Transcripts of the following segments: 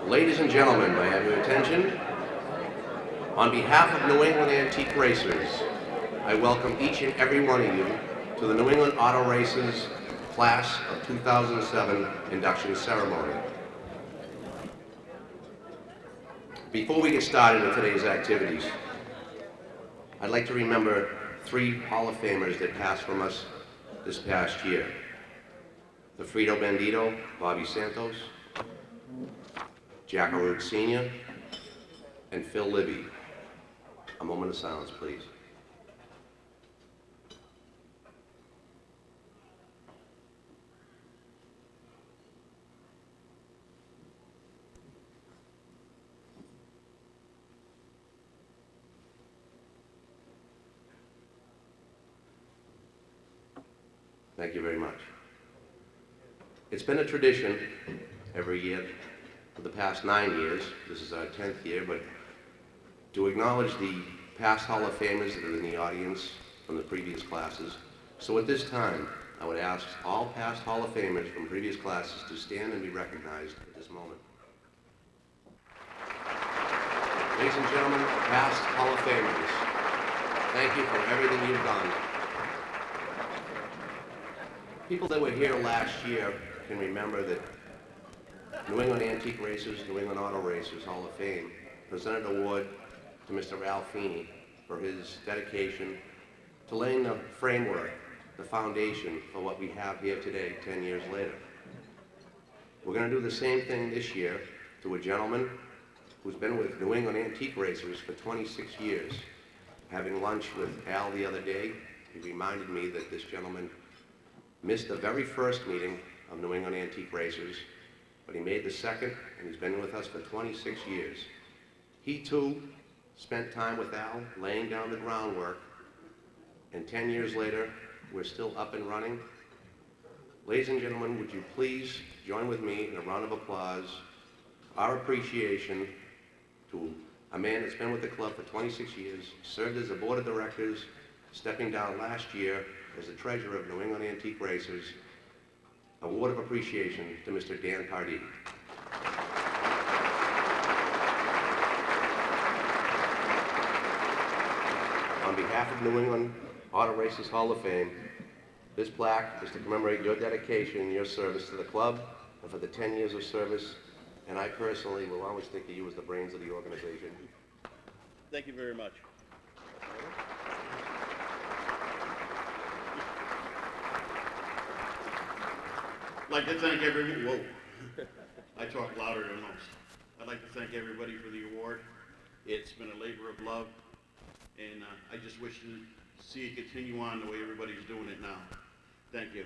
Ladies and gentlemen, may I have your attention? On behalf of New England Antique Racers, I welcome each and every one of you to the New England Auto Racers Class of 2007 induction ceremony. Before we get started with today's activities, I'd like to remember 3 Hall of Famers that passed from us this past year. The Frito Bandito, Bobby Santos, Jack Arute Sr., and Phil Libby. A moment of silence, please. Thank you very much. It's been a tradition every year for the past 9 years, this is our 10th year, but to acknowledge the past Hall of Famers that are in the audience from the previous classes. So at this time, I would ask all past Hall of Famers from previous classes to stand and be recognized at this moment. Ladies and gentlemen, past Hall of Famers, thank you for everything you've done. People that were here last year can remember that New England Antique Racers, New England Auto Racers Hall of Fame presented an award to Mr. Ralph Feeney for his dedication to laying the framework, the foundation for what we have here today, 10 years later. We're going to do the same thing this year to a gentleman who's been with New England Antique Racers for 26 years. Having lunch with Al the other day, he reminded me that this gentleman missed the very first meeting of New England Antique Racers, but he made the second, and he's been with us for 26 years. He too spent time with Al, laying down the groundwork, and 10 years later, we're still up and running. Ladies and gentlemen, would you please join with me in a round of applause, our appreciation to a man that's been with the club for 26 years, served as a board of directors, stepping down last year as the treasurer of New England Antique Racers. A word of appreciation to Mr. Dan Pardee. On behalf of New England Auto Racers Hall of Fame, this plaque is to commemorate your dedication and your service to the club and for the 10 years of service, and I personally will always think of you as the brains of the organization. Thank you very much. I'd like to thank everyone. Whoa, I talk louder than most. I'd like to thank everybody for the award. It's been a labor of love, and I just wish to see it continue on the way everybody's doing it now. Thank you.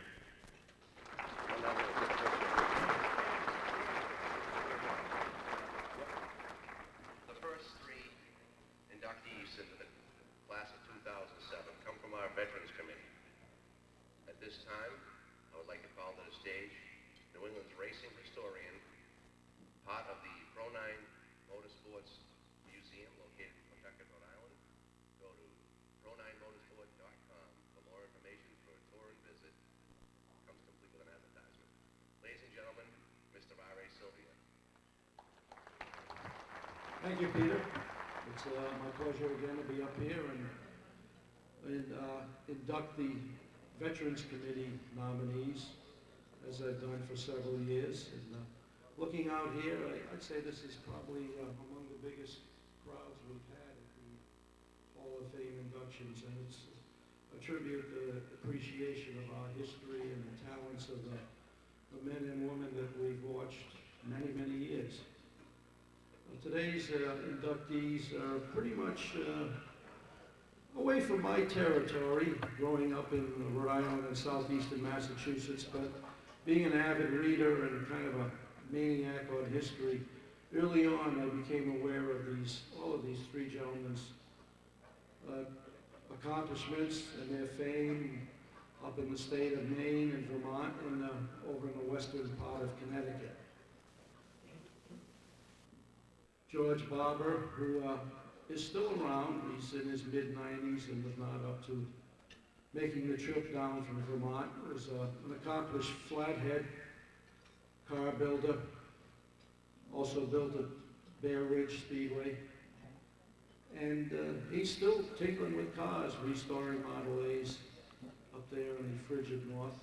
The first 3 inductees into the class of 2007 come from our Veterans Committee. At this time, I would like to call to the stage New England's racing historian, part of the Pro 9 Motorsports Museum located in Pawtucket, Rhode Island. Go to pro9motorsport.com for more information for a tour and visit. Comes complete with an advertisement. Ladies and gentlemen, Mr. R.A. Sylvia. Thank you, Peter. It's my pleasure again to be up here and induct the Veterans Committee nominees, as I've done for several years. And looking out here, I'd say this is probably among the biggest crowds we've had at the Hall of Fame inductions, and it's a tribute to the appreciation of our history and the talents of the men and women that we've watched many, many years. Today's inductees are pretty much away from my territory, growing up in Rhode Island and southeastern Massachusetts, but being an avid reader and kind of a maniac on history, early on I became aware of all of these 3 gentlemen's accomplishments and their fame up in the state of Maine and Vermont and over in the western part of Connecticut. George Barber, who is still around. He's in his mid-90s and was not up to making the trip down from Vermont. Was an accomplished flathead car builder, also built at Bear Ridge Speedway. And he's still tinkering with cars, restoring Model A's up there in the frigid north.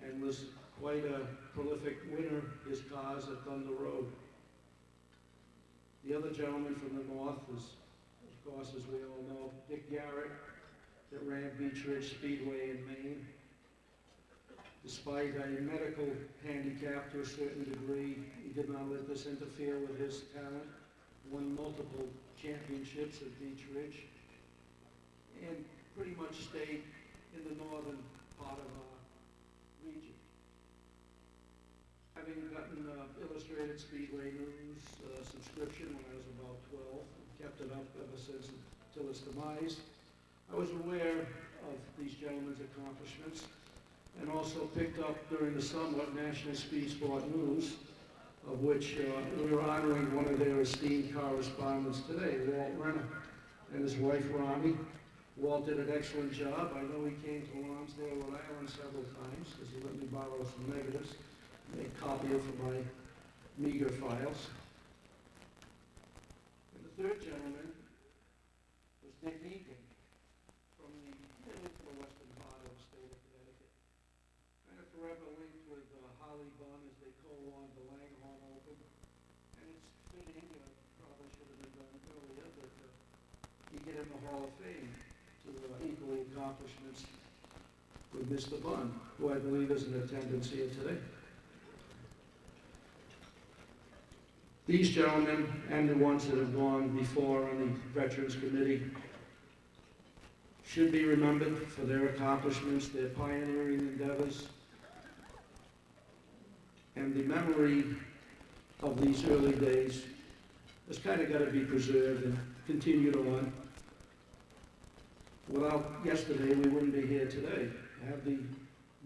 And was quite a prolific winner, his cars at Thunder Road. The other gentleman from the north is, of course, as we all know, Dick Garrett, that ran Beach Ridge Speedway in Maine. Despite a medical handicap to a certain degree, he did not let this interfere with his talent. Won multiple championships at Beach Ridge, and pretty much stayed in the northern part of our region. Having gotten Illustrated Speedway News subscription when I was about 12, and kept it up ever since until its demise, I was aware of these gentlemen's accomplishments, and also picked up during the summer National Speed Sport News, of which we were honoring one of their esteemed correspondents today, Walt Renner, and his wife, Ronnie. Walt did an excellent job. I know he came to Lonsdale, Rhode Island several times, because he let me borrow some negatives, made a copy of for my meager files. And the third gentleman was Dick Egan, from the western part of the state of Connecticut. Kind of forever linked with Holly Bunn as they co-won the Langhorne Open. And it's fitting, probably should have been done earlier, that he get in the Hall of Fame to equally accomplishments with Mr. Bunn, who I believe is in attendance here today. These gentlemen, and the ones that have gone before on the Veterans Committee, should be remembered for their accomplishments, their pioneering endeavors, and the memory of these early days has kind of got to be preserved and continued on. Without yesterday, we wouldn't be here today. Have the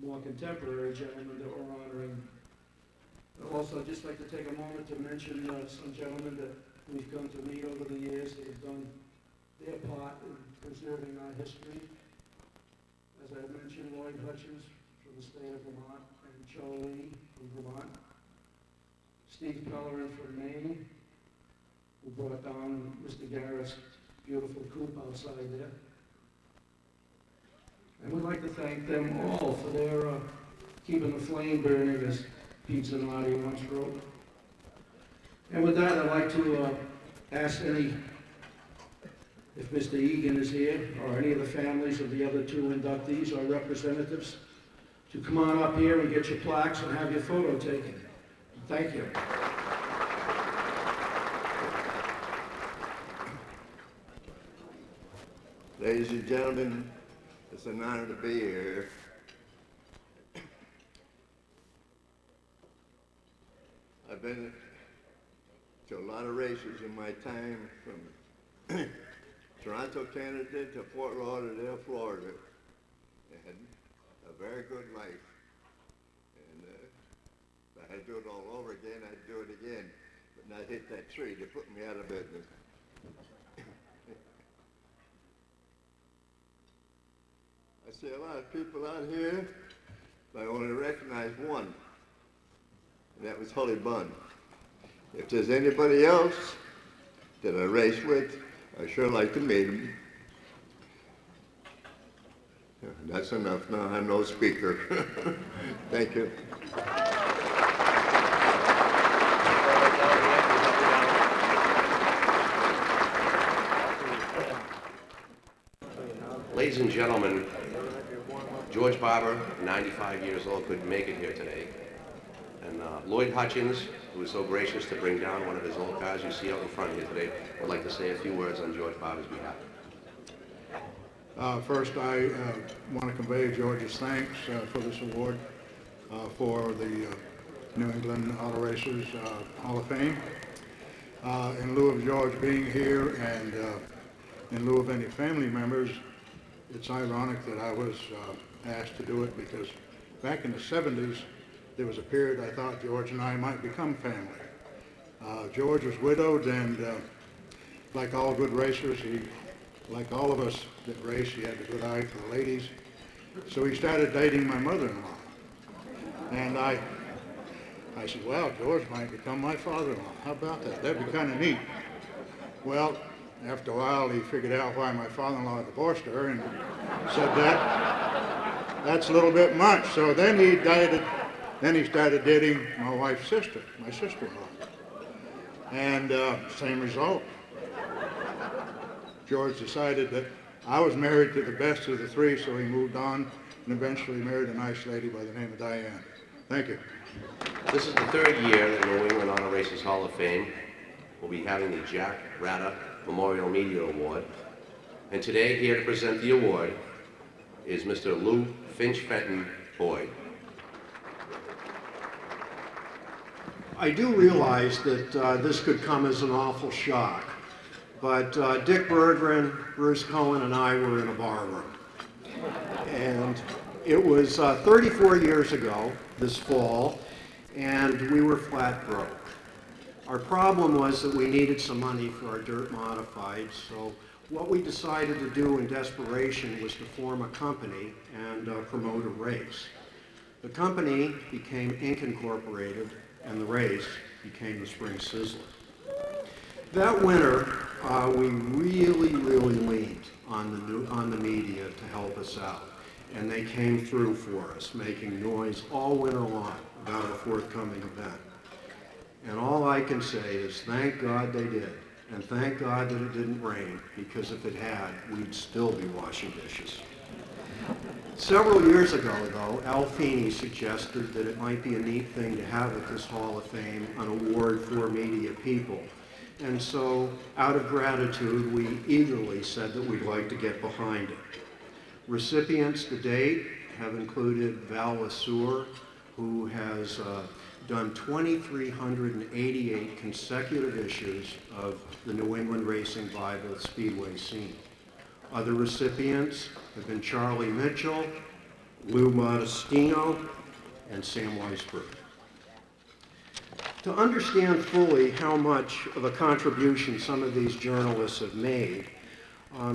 more contemporary gentlemen that we're honoring. I'd also just like to take a moment to mention some gentlemen that we've come to meet over the years that have done their part in preserving our history. As I mentioned, Lloyd Hutchins from the state of Vermont, and Charlie from Vermont. Steve Pellerin from Maine, who brought down Mr. Garrett's beautiful coupe outside there. And we'd like to thank them all for their keeping the flame burning, as Pete Zanotti once wrote. And with that, I'd like to ask if Mr. Egan is here, or any of the families of the other two inductees or representatives, to come on up here and get your plaques and have your photo taken. Thank you. Ladies and gentlemen, it's an honor to be here. I've been to a lot of races in my time, from Toronto, Canada to Fort Lauderdale, Florida. And a very good life. And if I had to do it all over again, I'd do it again, but not hit that tree to put me out of business. I see a lot of people out here, but I only recognize one, and that was Holly Bunn. If there's anybody else that I race with, I sure like to meet him. That's enough now, I'm no speaker. Thank you. Ladies and gentlemen, George Barber, 95 years old, couldn't make it here today. And Lloyd Hutchins, who was so gracious to bring down one of his old cars you see out in front here today, would like to say a few words on George Barber's behalf. First, I want to convey George's thanks for this award for the New England Auto Racers Hall of Fame. In lieu of George being here and in lieu of any family members, it's ironic that I was asked to do it because back in the 70s, there was a period I thought George and I might become family. George was widowed, and like all good racers, like all of us that race, he had a good eye for the ladies. So he started dating my mother-in-law. And I I said, well, George might become my father-in-law. How about that? That'd be kind of neat. Well, after a while, he figured out why my father-in-law divorced her and said that's a little bit much. So then he started dating my wife's sister, my sister-in-law. And same result. George decided that I was married to the best of the three, so he moved on and eventually married a nice lady by the name of Diane. Thank you. This is the third year that New England Auto Racers Hall of Fame will be having the Jack Rata Memorial Media Award. And today, here to present the award is Mr. Lou Finch-Fenton Boyd. I do realize that this could come as an awful shock, but Dick Berggren, Bruce Cohen, and I were in a bar room. And it was 34 years ago, this fall, and we were flat broke. Our problem was that we needed some money for our dirt modifieds, so what we decided to do in desperation was to form a company and promote a race. The company became Inc. Incorporated, and the race became the Spring Sizzler. That winter, we really leaned on the media to help us out, and they came through for us, making noise all winter long about our forthcoming event. And all I can say is thank God they did, and thank God that it didn't rain, because if it had, we'd still be washing dishes. Several years ago, though, Al Feeney suggested that it might be a neat thing to have at this Hall of Fame an award for media people. And so, out of gratitude, we eagerly said that we'd like to get behind it. Recipients to date have included Val Lesueur, who has done 2,388 consecutive issues of the New England Racing Bible Speedway scene. Other recipients have been Charlie Mitchell, Lou Modestino, and Sam Weisberg. To understand fully how much of a contribution some of these journalists have made,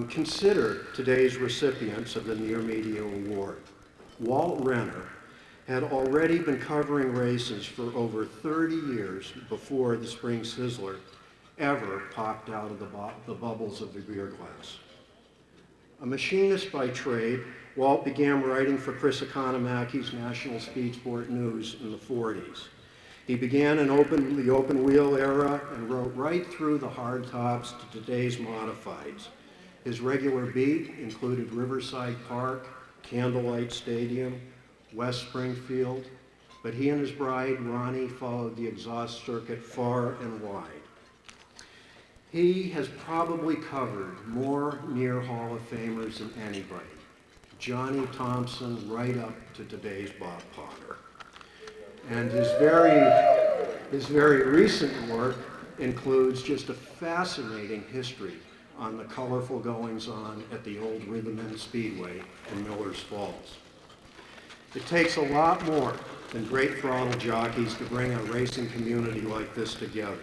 consider today's recipients of the Near Media Award. Walt Renner had already been covering races for over 30 years before the Spring Sizzler ever popped out of the bubbles of the beer glass. A machinist by trade, Walt began writing for Chris Economaki's National Speed Sport News in the 40s. He began in the open wheel era and wrote right through the hard tops to today's modifieds. His regular beat included Riverside Park, Candlelight Stadium, West Springfield, but he and his bride, Ronnie, followed the exhaust circuit far and wide. He has probably covered more near Hall of Famers than anybody. Johnny Thompson right up to today's Bob Potter. And his very recent work includes just a fascinating history on the colorful goings-on at the old Rhythm Inn Speedway in Millers Falls. It takes a lot more than great throttle jockeys to bring a racing community like this together.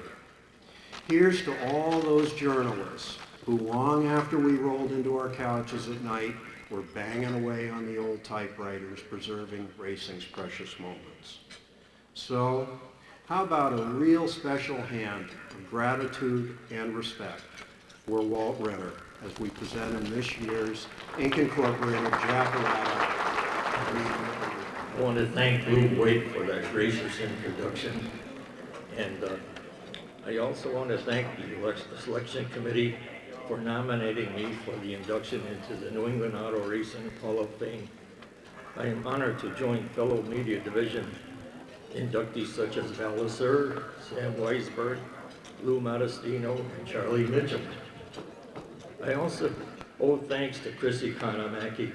Here's to all those journalists who, long after we rolled into our couches at night, were banging away on the old typewriters, preserving racing's precious moments. So, how about a real special hand of gratitude and respect for Walt Renner as we present him this year's Inc. Incorporated Jack Rata. I want to thank Lou Boyd for that gracious introduction. And I also want to thank the selection committee for nominating me for the induction into the New England Auto Racing Hall of Fame. I am honored to join fellow media division inductees such as Val Lesueur, Sam Weisberg, Lou Modestino, and Charlie Mitchell. I also owe thanks to Chris Economaki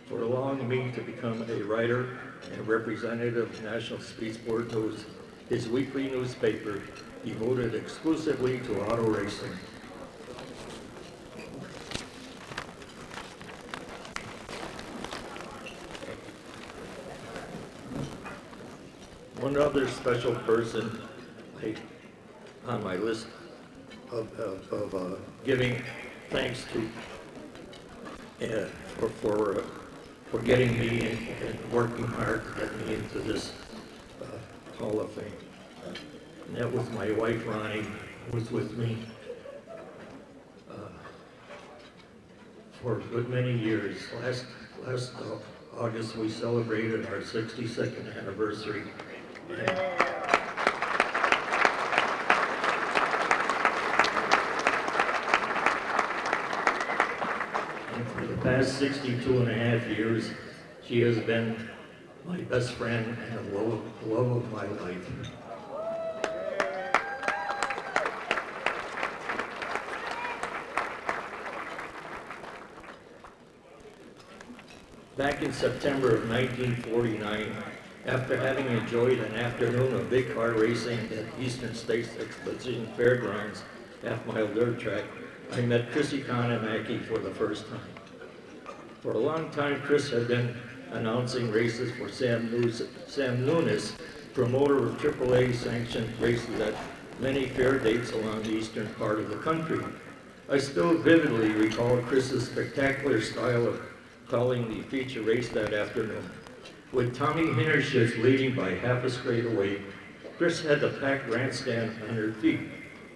for allowing me to become a writer and representative of National Speed Sport News, his weekly newspaper devoted exclusively to auto racing. One other special person on my list of giving thanks to for getting me and working hard to get me into this Hall of Fame. And that was my wife, Ronnie, who was with me for a good many years. Last August, we celebrated our 62nd anniversary. And for the past 62 and a half years, she has been my best friend and the love of my life. Back in September of 1949, after having enjoyed an afternoon of big car racing at Eastern States Exposition Fairgrounds half-mile dirt track, I met Chris Economaki for the first time. For a long time, Chris had been announcing races for Sam Nunes, promoter of AAA sanctioned races at many fair dates along the eastern part of the country. I still vividly recall Chris's spectacular style of calling the feature race that afternoon. With Tommy Hinnershitz leading by half a straightaway, Chris had the packed grandstand on her feet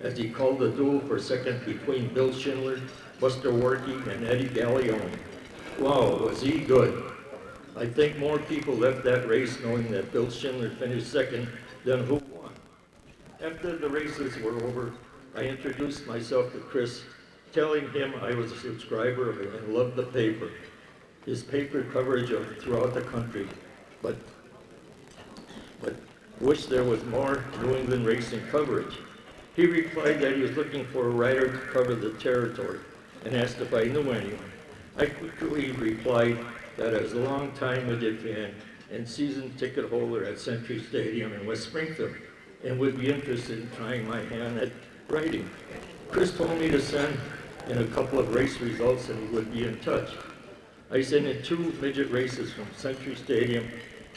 as he called the duel for second between Bill Schindler, Buster Warkey, and Eddie Gallione. Wow, was he good. I think more people left that race knowing that Bill Schindler finished second than who won. After the races were over, I introduced myself to Chris, telling him I was a subscriber and loved the paper. His paper coverage of throughout the country, but wished there was more New England racing coverage. He replied that he was looking for a writer to cover the territory and asked if I knew anyone. I quickly replied that I was a long-time Midget fan and season ticket holder at Century Stadium in West Springfield and would be interested in trying my hand at writing. Chris told me to send in a couple of race results and he would be in touch. I sent in 2 midget races from Century Stadium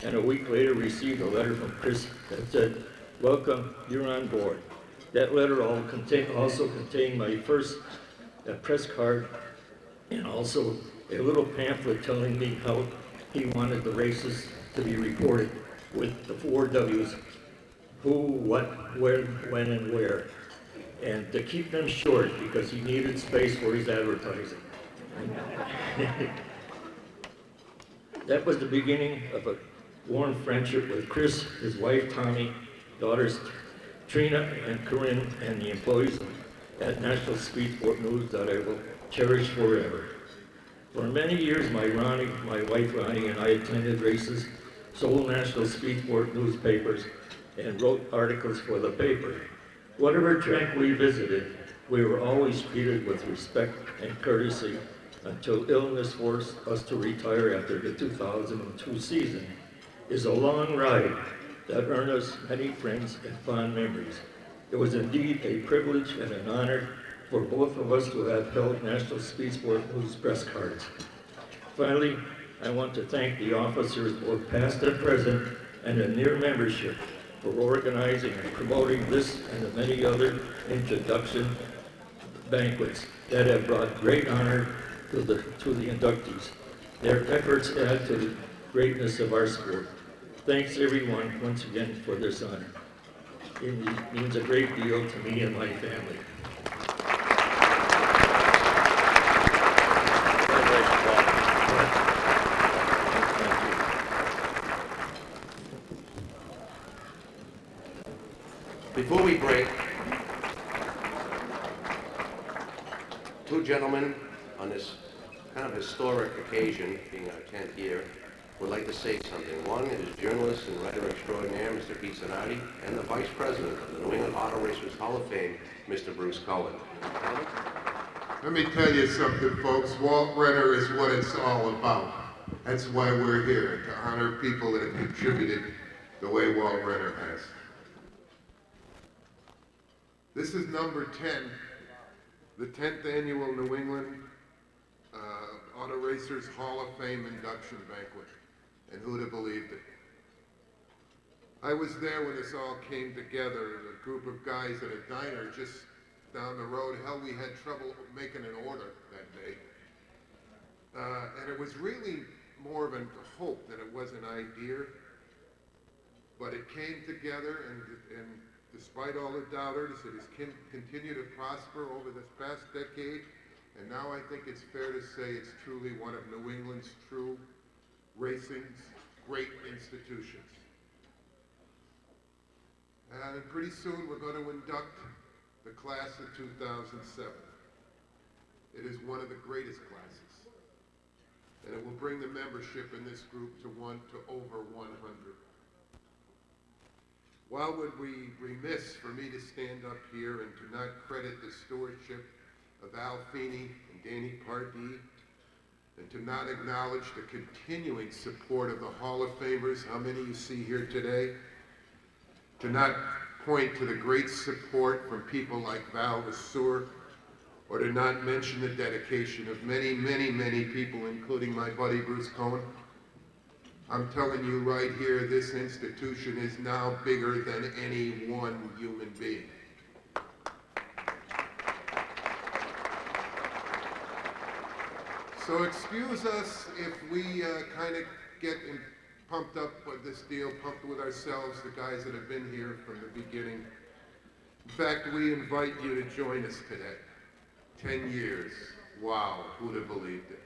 and a week later received a letter from Chris that said, "Welcome, you're on board." That letter also contained my first press card and also a little pamphlet telling me how he wanted the races to be reported with the 4 W's: who, what, when, and where. And to keep them short because he needed space for his advertising. That was the beginning of a warm friendship with Chris, his wife Tommy, daughters Trina and Corinne, and the employees at National Speed Sport News that I will cherish forever. For many years, my wife Ronnie, and I attended races, sold National Speed Sport newspapers, and wrote articles for the paper. Whatever track we visited, we were always treated with respect and courtesy until illness forced us to retire after the 2002 season. Is a long ride that earned us many friends and fond memories. It was indeed a privilege and an honor for both of us to have held National Speed Sport News press cards. Finally, I want to thank the officers, both past and present, and the near membership for organizing and promoting this and the many other introduction banquets that have brought great honor to the inductees. Their efforts add to the greatness of our sport. Thanks everyone once again for this honor. It means a great deal to me and my family. Before we break, 2 gentlemen on this kind of historic occasion, being our 10th year, would like to say something. One is journalist and writer extraordinaire, Mr. Pete Cemony, and the Vice President of the New England Auto Racers Hall of Fame, Mr. Bruce Cohen. Let me tell you something, folks. Walt Renner is what it's all about. That's why we're here, to honor people that have contributed the way Walt Renner has. This is number 10, the 10th annual New England Auto Racers Hall of Fame induction banquet. And who'd have believed it? I was there when this all came together, a group of guys at a diner just down the road. Hell, we had trouble making an order that day. And it was really more of a hope than it was an idea. but it came together, and despite all the doubters, it has continued to prosper over this past decade, and now I think it's fair to say it's truly one of New England's true racing's great institutions. And pretty soon we're going to induct the class of 2007. It is one of the greatest classes, and it will bring the membership in this group to over 100. While would we remiss for me to stand up here and to not credit the stewardship of Al Feeney and Danny Pardee, and to not acknowledge the continuing support of the Hall of Famers, how many you see here today, to not point to the great support from people like Val Vasseur, or to not mention the dedication of many, many, many people, including my buddy Bruce Cohen. I'm telling you right here, this institution is now bigger than any one human being. So excuse us if we kind of get pumped up with this deal, pumped with ourselves, the guys that have been here from the beginning. In fact, we invite you to join us today. 10 years. Wow, who'd have believed it?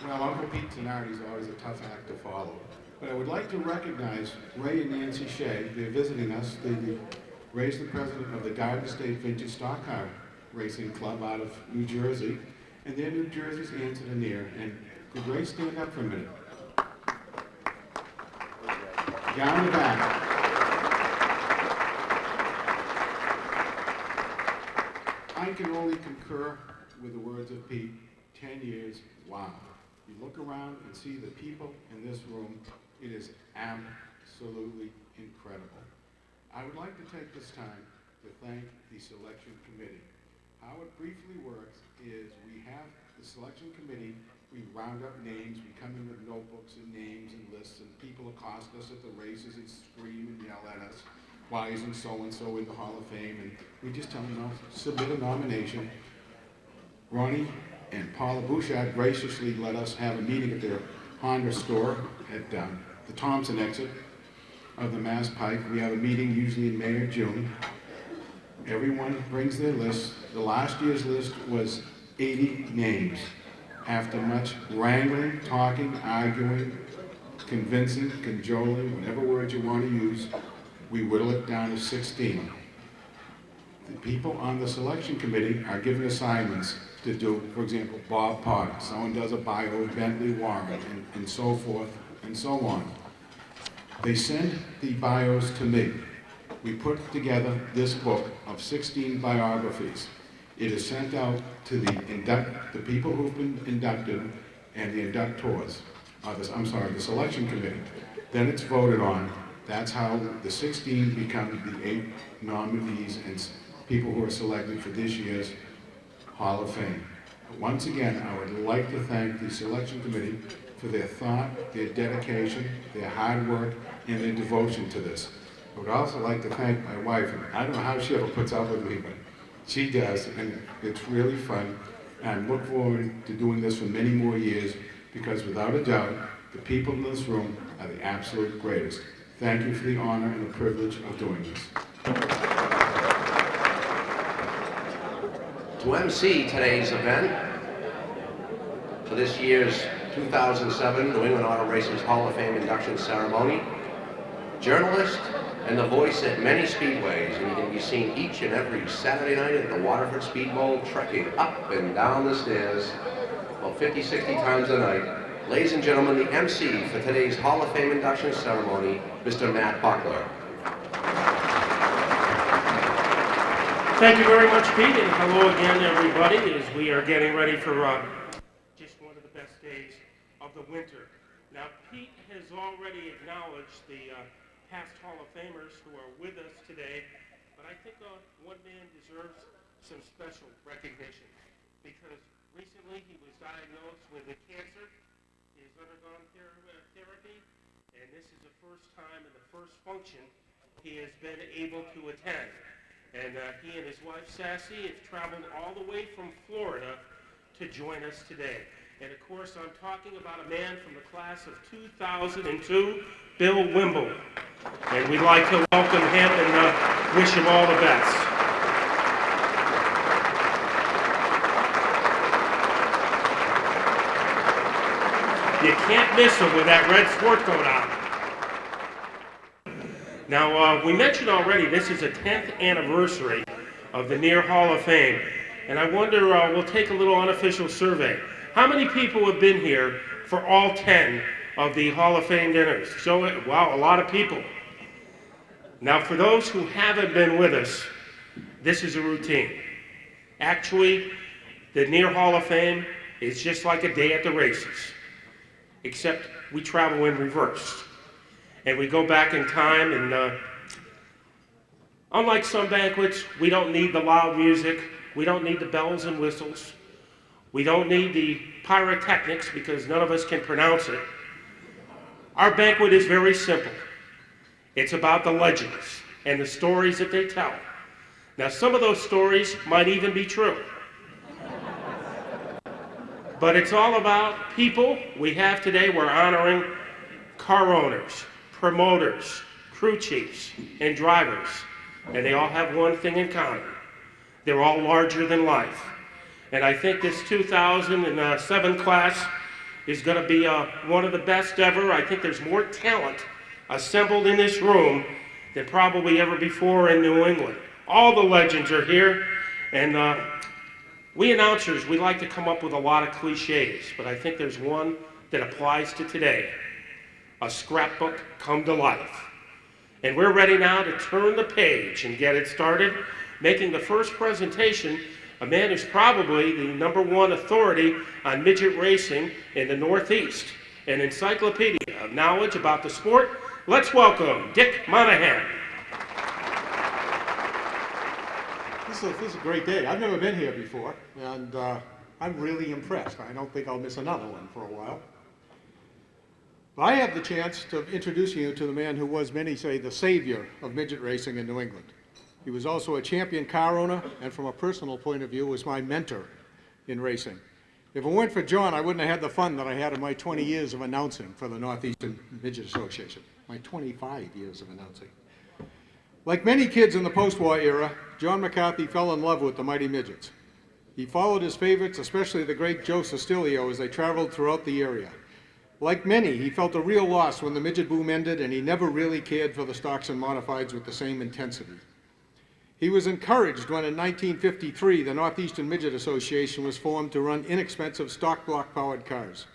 Well, Uncle Pete Tenardi is always a tough act to follow. But I would like to recognize Ray and Nancy Shea. They're visiting us. Ray's the president of the Garden State Vintage Stock Car Racing Club out of New Jersey. And they're New Jersey's answer to near. And could Ray stand up for a minute? Down the back. I can only concur with the words of Pete. 10 years, wow. You look around and see the people in this room, it is absolutely incredible. I would like to take this time to thank the selection committee. How it briefly works is we have the selection committee, we round up names, we come in with notebooks and names and lists, and people accost us at the races and scream and yell at us. Why isn't so-and-so in the Hall of Fame? And we just tell them, no, submit a nomination. Ronnie and Paula Bouchard graciously let us have a meeting at their Honda store at the Thompson exit of the Mass Pike. We have a meeting usually in May or June. Everyone brings their list. The last year's list was 80 names. After much wrangling, talking, arguing, convincing, cajoling, whatever word you want to use, we whittle it down to 16. The people on the selection committee are given assignments to do, for example, Bob Potter. Someone does a bio of Bentley Warren, and so forth and so on. They send the bios to me. We put together this book of 16 biographies. It is sent out to the people who've been inducted and the inductors. The selection committee. Then it's voted on. That's how the 16 become the 8 nominees and people who are selected for this year's Hall of Fame. Once again, I would like to thank the selection committee for their thought, their dedication, their hard work, and their devotion to this. I would also like to thank my wife. I don't know how she ever puts up with me, but she does, and it's really fun. And I look forward to doing this for many more years, because without a doubt, the people in this room are the absolute greatest. Thank you for the honor and the privilege of doing this. To MC today's event for this year's 2007 New England Auto Racers Hall of Fame induction ceremony, journalist and the voice at many speedways, and you can be seen each and every Saturday night at the Waterford Speed Bowl, trekking up and down the stairs about 50, 60 times a night. Ladies and gentlemen, the MC for today's Hall of Fame induction ceremony, Mr. Matt Buckler. Thank you very much, Pete, and hello again, everybody, as we are getting ready for just one of the best days of the winter. Now, Pete has already acknowledged the past Hall of Famers who are with us today, but I think one man deserves some special recognition, because recently he was diagnosed with a cancer. He has undergone therapy, and this is the first time in the first function he has been able to attend. And he and his wife, Sassy, have traveled all the way from Florida to join us today. And of course, I'm talking about a man from the class of 2002, Bill Wimble. And we'd like to welcome him and wish him all the best. You can't miss him with that red sport coat on. Now, we mentioned already this is a 10th anniversary of the Near Hall of Fame. And I wonder, we'll take a little unofficial survey. How many people have been here for all 10 of the Hall of Fame dinners? Show it. Wow, a lot of people. Now, for those who haven't been with us, this is a routine. Actually, the Near Hall of Fame is just like a day at the races, except we travel in reverse. And we go back in time, and unlike some banquets, we don't need the loud music. We don't need the bells and whistles. We don't need the pyrotechnics because none of us can pronounce it. Our banquet is very simple. It's about the legends and the stories that they tell. Now, some of those stories might even be true. But it's all about people we have today. We're honoring car owners, promoters, crew chiefs, and drivers. And they all have one thing in common. They're all larger than life. And I think this 2007 class is going to be one of the best ever. I think there's more talent assembled in this room than probably ever before in New England. All the legends are here, and we announcers, we like to come up with a lot of cliches, but I think there's one that applies to today. A scrapbook come to life. And we're ready now to turn the page and get it started. Making the first presentation, a man who's probably the #1 authority on midget racing in the Northeast, an encyclopedia of knowledge about the sport. Let's welcome Dick Monahan. This is a great day. I've never been here before, and I'm really impressed. I don't think I'll miss another one for a while. But I have the chance to introduce you to the man who was, many say, the savior of midget racing in New England. He was also a champion car owner, and from a personal point of view, was my mentor in racing. If it weren't for John, I wouldn't have had the fun that I had in my 20 years of announcing for the Northeastern Midget Association, my 25 years of announcing. Like many kids in the post-war era, John McCarthy fell in love with the mighty midgets. He followed his favorites, especially the great Joe Sestilio, as they traveled throughout the area. Like many, he felt a real loss when the midget boom ended, and he never really cared for the stocks and modifieds with the same intensity. He was encouraged when in 1953 the Northeastern Midget Association was formed to run inexpensive stock block powered cars.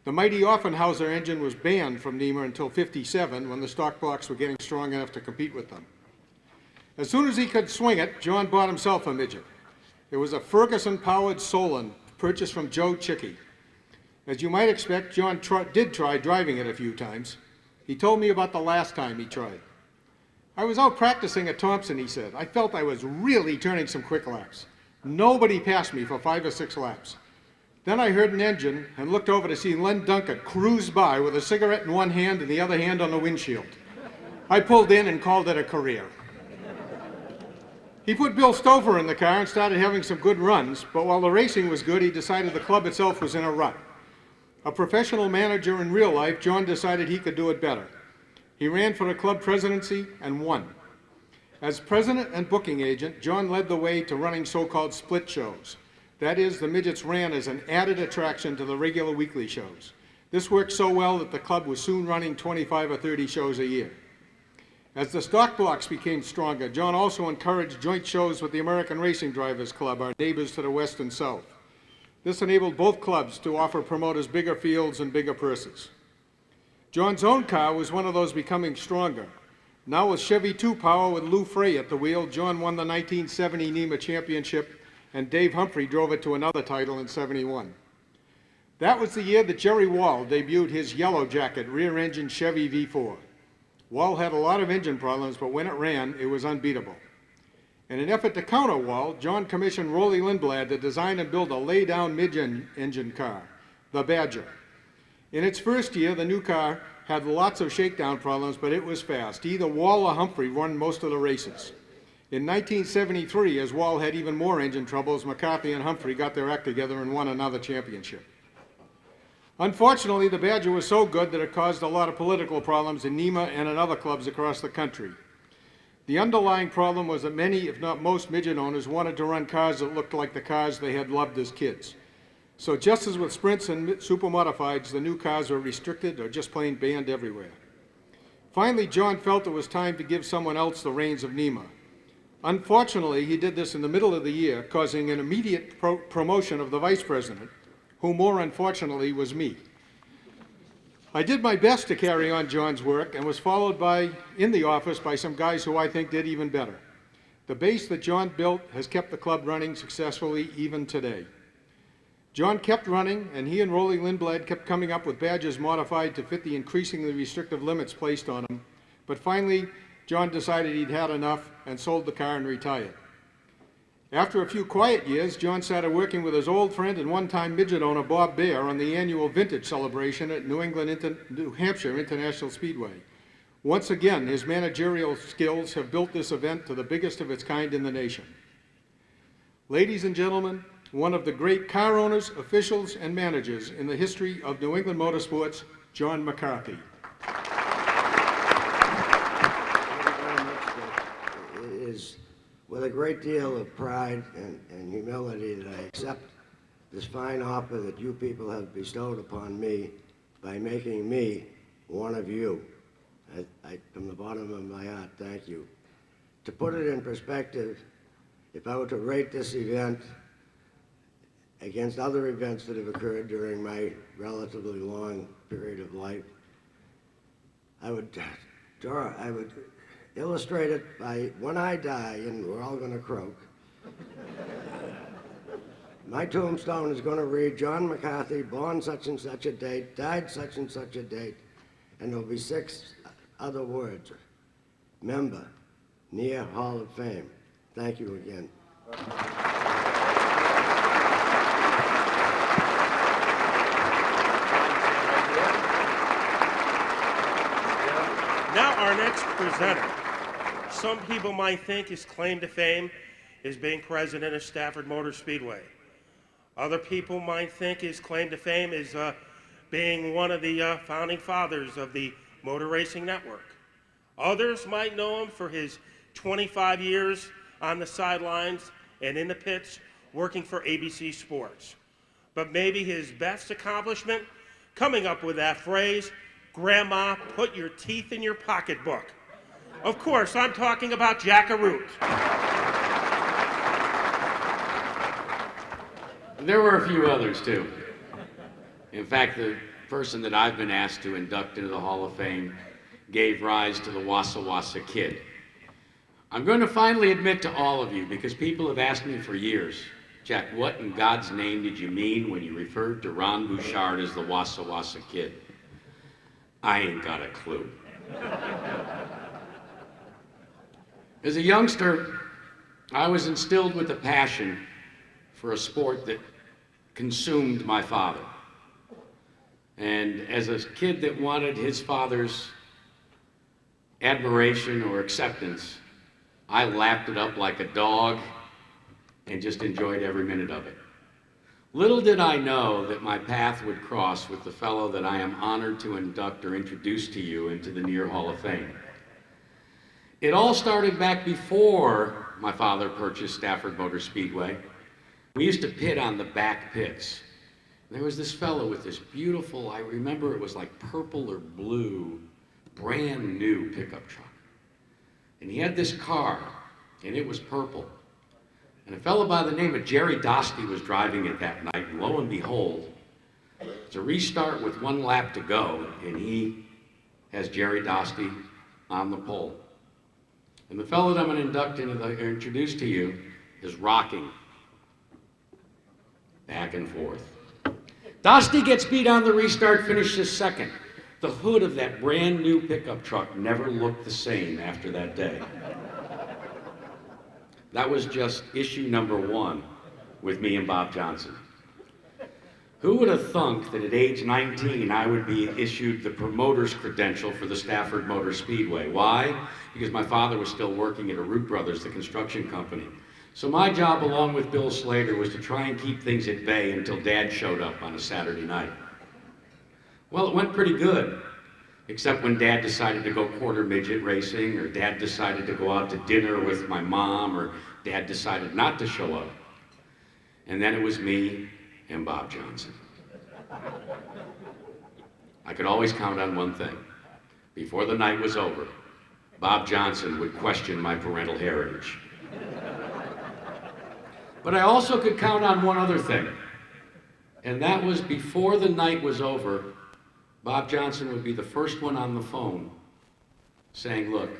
The mighty Offenhauser engine was banned from NEMA until '57 when the stock blocks were getting strong enough to compete with them. As soon as he could swing it, John bought himself a midget. It was a Ferguson powered Solon purchased from Joe Chickey. As you might expect, John did try driving it a few times. He told me about the last time he tried. I was out practicing at Thompson, he said. I felt I was really turning some quick laps. Nobody passed me for 5 or 6 laps. Then I heard an engine and looked over to see Len Dunkett cruise by with a cigarette in one hand and the other hand on the windshield. I pulled in and called it a career. He put Bill Stover in the car and started having some good runs, but while the racing was good, he decided the club itself was in a rut. A professional manager in real life, John decided he could do it better. He ran for the club presidency and won. As president and booking agent, John led the way to running so-called split shows. That is, the midgets ran as an added attraction to the regular weekly shows. This worked so well that the club was soon running 25 or 30 shows a year. As the stock blocks became stronger, John also encouraged joint shows with the American Racing Drivers Club, our neighbors to the west and south. This enabled both clubs to offer promoters bigger fields and bigger purses. John's own car was one of those becoming stronger. Now with Chevy 2-Power with Lou Frey at the wheel, John won the 1970 NEMA Championship, and Dave Humphrey drove it to another title in '71. That was the year that Jerry Wall debuted his Yellow Jacket rear-engine Chevy V4. Wall had a lot of engine problems, but when it ran, it was unbeatable. In an effort to counter Wall, John commissioned Rolly Lindblad to design and build a lay-down mid-engine car, the Badger. In its first year, the new car had lots of shakedown problems, but it was fast. Either Wall or Humphrey won most of the races. In 1973, as Wall had even more engine troubles, McCarthy and Humphrey got their act together and won another championship. Unfortunately, the Badger was so good that it caused a lot of political problems in NEMA and in other clubs across the country. The underlying problem was that many, if not most, midget owners wanted to run cars that looked like the cars they had loved as kids. So just as with sprints and super modifieds, the new cars were restricted or just plain banned everywhere. Finally, John felt it was time to give someone else the reins of NEMA. Unfortunately, he did this in the middle of the year, causing an immediate promotion of the vice president, who more unfortunately was me. I did my best to carry on John's work and was followed in the office by some guys who I think did even better. The base that John built has kept the club running successfully even today. John kept running, and he and Rolly Lindblad kept coming up with badges modified to fit the increasingly restrictive limits placed on them. But finally, John decided he'd had enough and sold the car and retired. After a few quiet years, John started working with his old friend and one-time midget owner Bob Baer on the annual vintage celebration at New Hampshire International Speedway. Once again, his managerial skills have built this event to the biggest of its kind in the nation. Ladies and gentlemen, one of the great car owners, officials, and managers in the history of New England motorsports, John McCarthy. It is with a great deal of pride and humility that I accept this fine offer that you people have bestowed upon me by making me one of you. From the bottom of my heart, thank you. To put it in perspective, if I were to rate this event against other events that have occurred during my relatively long period of life, I would illustrate it by when I die, and we're all going to croak, my tombstone is going to read John McCarthy, born such and such a date, died such and such a date, and there'll be 6 other words. Member, near Hall of Fame. Thank you again. Now our next presenter. Some people might think his claim to fame is being president of Stafford Motor Speedway. Other people might think his claim to fame is being one of the founding fathers of the Motor Racing Network. Others might know him for his 25 years on the sidelines and in the pits working for ABC Sports. But maybe his best accomplishment, coming up with that phrase, "Grandma, put your teeth in your pocketbook." Of course, I'm talking about Jack Arute. There were a few others, too. In fact, the person that I've been asked to induct into the Hall of Fame gave rise to the Wassa Wassa Kid. I'm going to finally admit to all of you, because people have asked me for years, Jack, what in God's name did you mean when you referred to Ron Bouchard as the Wassa Wassa Kid? I ain't got a clue. As a youngster, I was instilled with a passion for a sport that consumed my father. And as a kid that wanted his father's admiration or acceptance, I lapped it up like a dog and just enjoyed every minute of it. Little did I know that my path would cross with the fellow that I am honored to induct or introduce to you into the Near Hall of Fame. It all started back before my father purchased Stafford Motor Speedway. We used to pit on the back pits. There was this fellow with this beautiful, I remember it was like purple or blue, brand new pickup truck. And he had this car, and it was purple. And a fellow by the name of Jerry Dostie was driving it that night, and lo and behold, it's a restart with 1 lap to go, and he has Jerry Dostie on the pole. And the fellow that I'm going to introduce to you is rocking back and forth. Dostie gets beat on the restart, finishes second. The hood of that brand new pickup truck never looked the same after that day. That was just issue number 1 with me and Bob Johnson. Who would have thunk that at age 19 I would be issued the promoter's credential for the Stafford Motor Speedway? Why? Because my father was still working at Arute Brothers, the construction company. So my job, along with Bill Slater, was to try and keep things at bay until Dad showed up on a Saturday night. Well, it went pretty good, except when Dad decided to go quarter midget racing, or Dad decided to go out to dinner with my mom, or Dad decided not to show up. And then it was me and Bob Johnson. I could always count on one thing. Before the night was over, Bob Johnson would question my parental heritage. But I also could count on one other thing, and that was before the night was over, Bob Johnson would be the first one on the phone saying, look,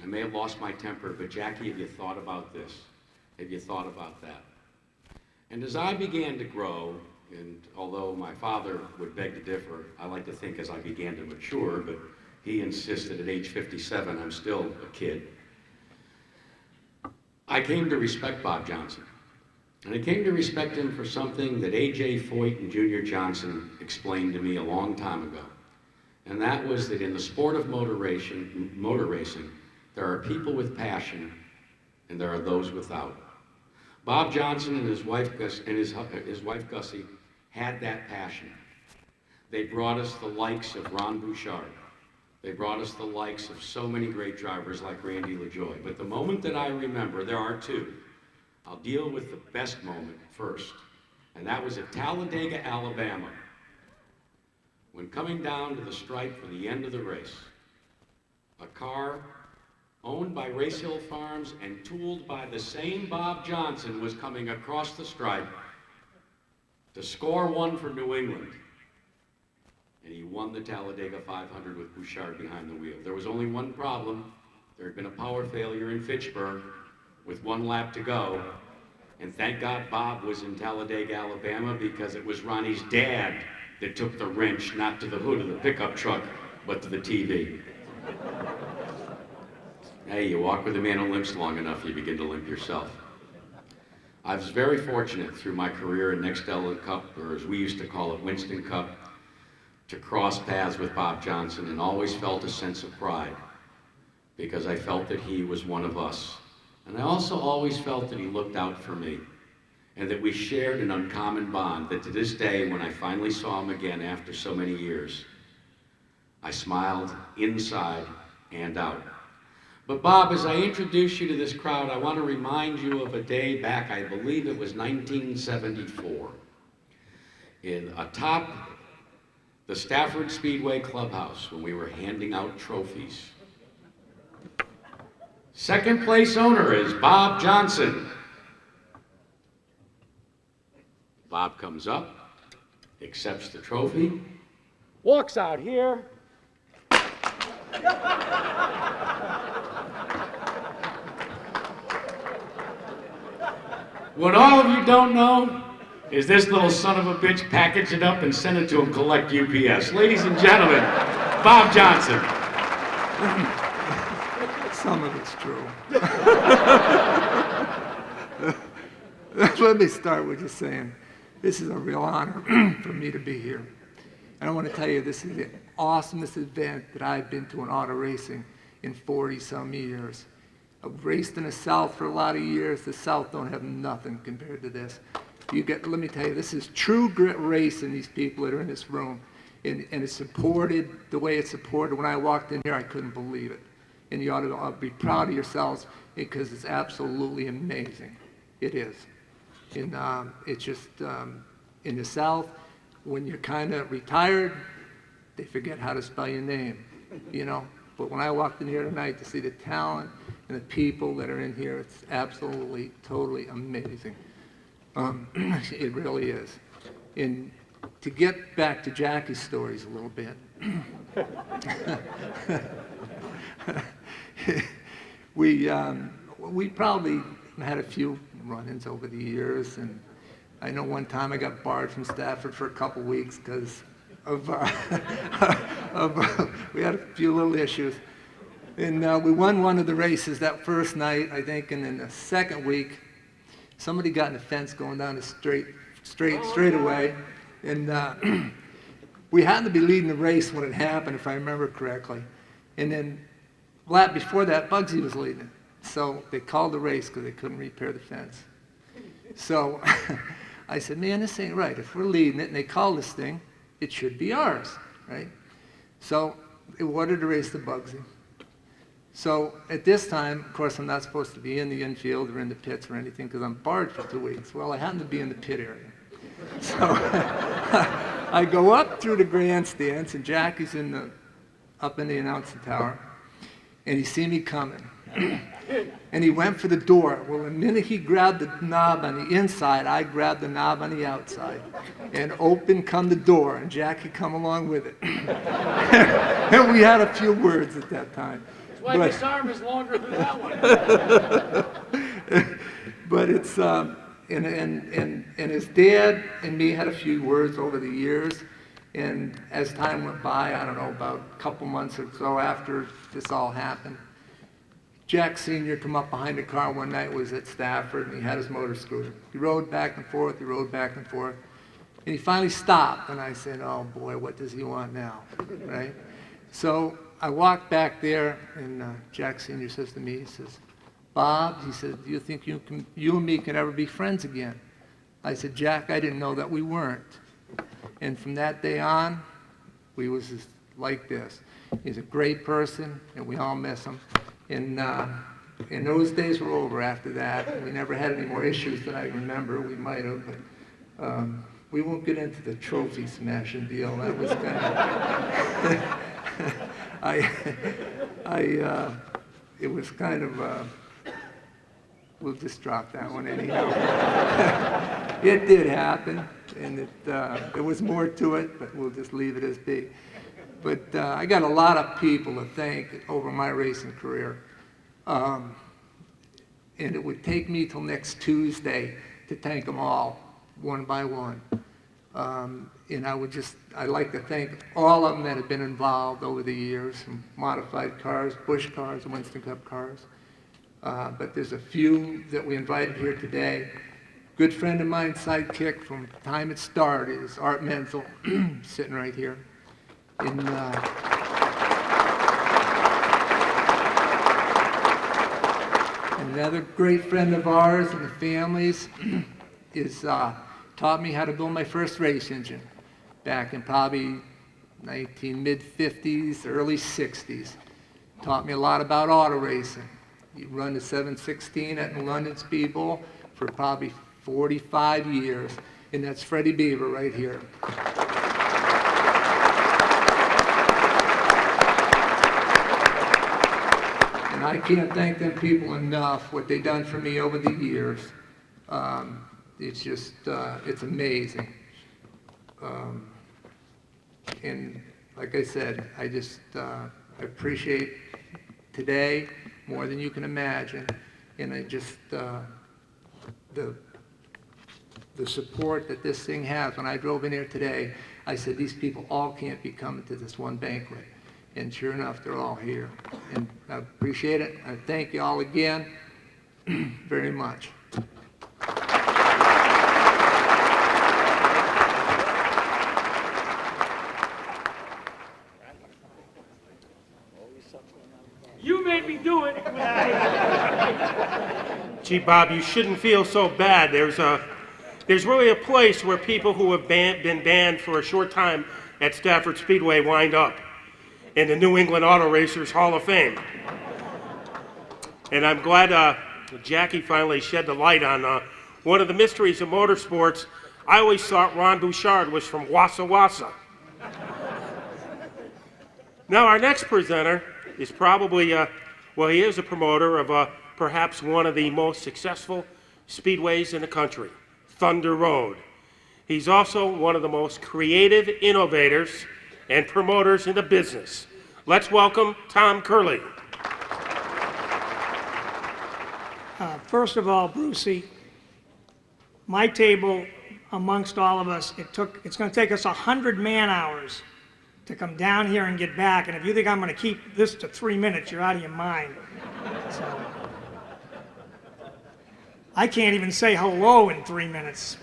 I may have lost my temper, but Jackie, have you thought about this? Have you thought about that? And as I began to grow, and although my father would beg to differ, I like to think as I began to mature, but he insisted at age 57 I'm still a kid, I came to respect Bob Johnson. And I came to respect him for something that A.J. Foyt and Junior Johnson explained to me a long time ago. And that was that in the sport of motor racing, there are people with passion and there are those without. Bob Johnson and his wife Gussie had that passion. They brought us the likes of Ron Bouchard. They brought us the likes of so many great drivers like Randy LaJoie. But the moment that I remember, there are two. I'll deal with the best moment first, and that was at Talladega, Alabama, when coming down to the stripe for the end of the race, a car owned by Race Hill Farms and tooled by the same Bob Johnson was coming across the stripe to score one for New England. And he won the Talladega 500 with Bouchard behind the wheel. There was only one problem. There had been a power failure in Fitchburg with 1 lap to go. And thank God Bob was in Talladega, Alabama, because it was Ronnie's dad that took the wrench, not to the hood of the pickup truck, but to the TV. Hey, you walk with a man who limps long enough, you begin to limp yourself. I was very fortunate through my career in Nextella Cup, or as we used to call it, Winston Cup, to cross paths with Bob Johnson, and always felt a sense of pride because I felt that he was one of us. And I also always felt that he looked out for me and that we shared an uncommon bond that to this day, when I finally saw him again after so many years, I smiled inside and out. But Bob, as I introduce you to this crowd, I want to remind you of a day back, I believe it was 1974, atop the Stafford Speedway Clubhouse when we were handing out trophies. Second place owner is Bob Johnson. Bob comes up, accepts the trophy, walks out here. What all of you don't know is this little son of a bitch packaged it up and sent it to him collect UPS. Ladies and gentlemen, Bob Johnson. Some of it's true. Let me start with just saying, this is a real honor for me to be here. And I want to tell you, this is the awesomest event that I've been to in auto racing in 40-some years. I've raced in the South for a lot of years. The South don't have nothing compared to this. Let me tell you, this is true grit racing, these people that are in this room. And it's supported the way it's supported. When I walked in here, I couldn't believe it. And you ought to be proud of yourselves because it's absolutely amazing. It is. And it's just, in the South, when you're kind of retired, they forget how to spell your name, you know. But when I walked in here tonight to see the talent and the people that are in here, it's absolutely, totally amazing. It really is. And to get back to Jackie's stories a little bit, we probably had a few run-ins over the years, and I know one time I got barred from Stafford for a couple weeks because of, we had a few little issues. And we won one of the races that first night, I think, and then the second week, somebody got in the fence going down the straightaway, and we happened to be leading the race when it happened, if I remember correctly. And then lap before that, Bugsy was leading it. So they called the race because they couldn't repair the fence. So I said, man, this ain't right. If we're leading it and they call this thing, it should be ours. right? So they wanted to race the Bugsy. So at this time, of course, I'm not supposed to be in the infield or in the pits or anything because I'm barred for 2 weeks. Well, I happen to be in the pit area. So I go up through the grandstands, and Jackie's up in the announcing tower, and he see me coming. And he went for the door. Well, the minute he grabbed the knob on the inside, I grabbed the knob on the outside. And open come the door, and Jackie come along with it. And we had a few words at that time. That's why this arm is longer than that one. But it's, and his dad and me had a few words over the years. And as time went by, I don't know, about a couple months or so after this all happened, Jack Sr. come up behind the car one night, was at Stafford, and he had his motor scooter. He rode back and forth, and he finally stopped, and I said, oh boy, what does he want now, right? So I walked back there, and Jack Sr. says to me, he says, Bob, he says, do you think you and me can ever be friends again? I said, Jack, I didn't know that we weren't. And from that day on, we was just like this. He's a great person, and we all miss him. And those days were over after that. We never had any more issues that I remember. We might have, but we won't get into the trophy smashing deal. That was kind of, it was kind of, we'll just drop that one anyhow. It did happen, and there was more to it, but we'll just leave it as be. But I got a lot of people to thank over my racing career. And it would take me till next Tuesday to thank them all, one by one. And I'd like to thank all of them that have been involved over the years, from modified cars, Busch cars, Winston Cup cars. But there's a few that we invited here today. Good friend of mine, sidekick from the time it started, is Art Menzel, sitting right here. And, another great friend of ours and the family's is taught me how to build my first race engine back in probably mid-50s, early 60s. Taught me a lot about auto racing. He run the 716 at the London Speed Bowl for probably 45 years, and that's Freddie Beaver right here. And I can't thank them people enough, what they've done for me over the years. It's just, it's amazing. And like I said, I just appreciate today more than you can imagine. And I just, the support that this thing has. When I drove in here today, I said, these people all can't be coming to this one banquet. And sure enough, they're all here. And I appreciate it. I thank you all again very much. You made me do it. Gee, Bob, you shouldn't feel so bad. There's really a place where people who have been banned for a short time at Stafford Speedway wind up, in the New England Auto Racers Hall of Fame. And I'm glad Jackie finally shed the light on one of the mysteries of motorsports. I always thought Ron Bouchard was from Wassa Wassa. Now, our next presenter is probably, he is a promoter of perhaps one of the most successful speedways in the country, Thunder Road. He's also one of the most creative innovators and promoters in the business. Let's welcome Tom Curley. First of all, Brucey, my table amongst all of us, it's going to take us 100 man-hours to come down here and get back, and if you think I'm going to keep this to 3 minutes, you're out of your mind. So, I can't even say hello in 3 minutes.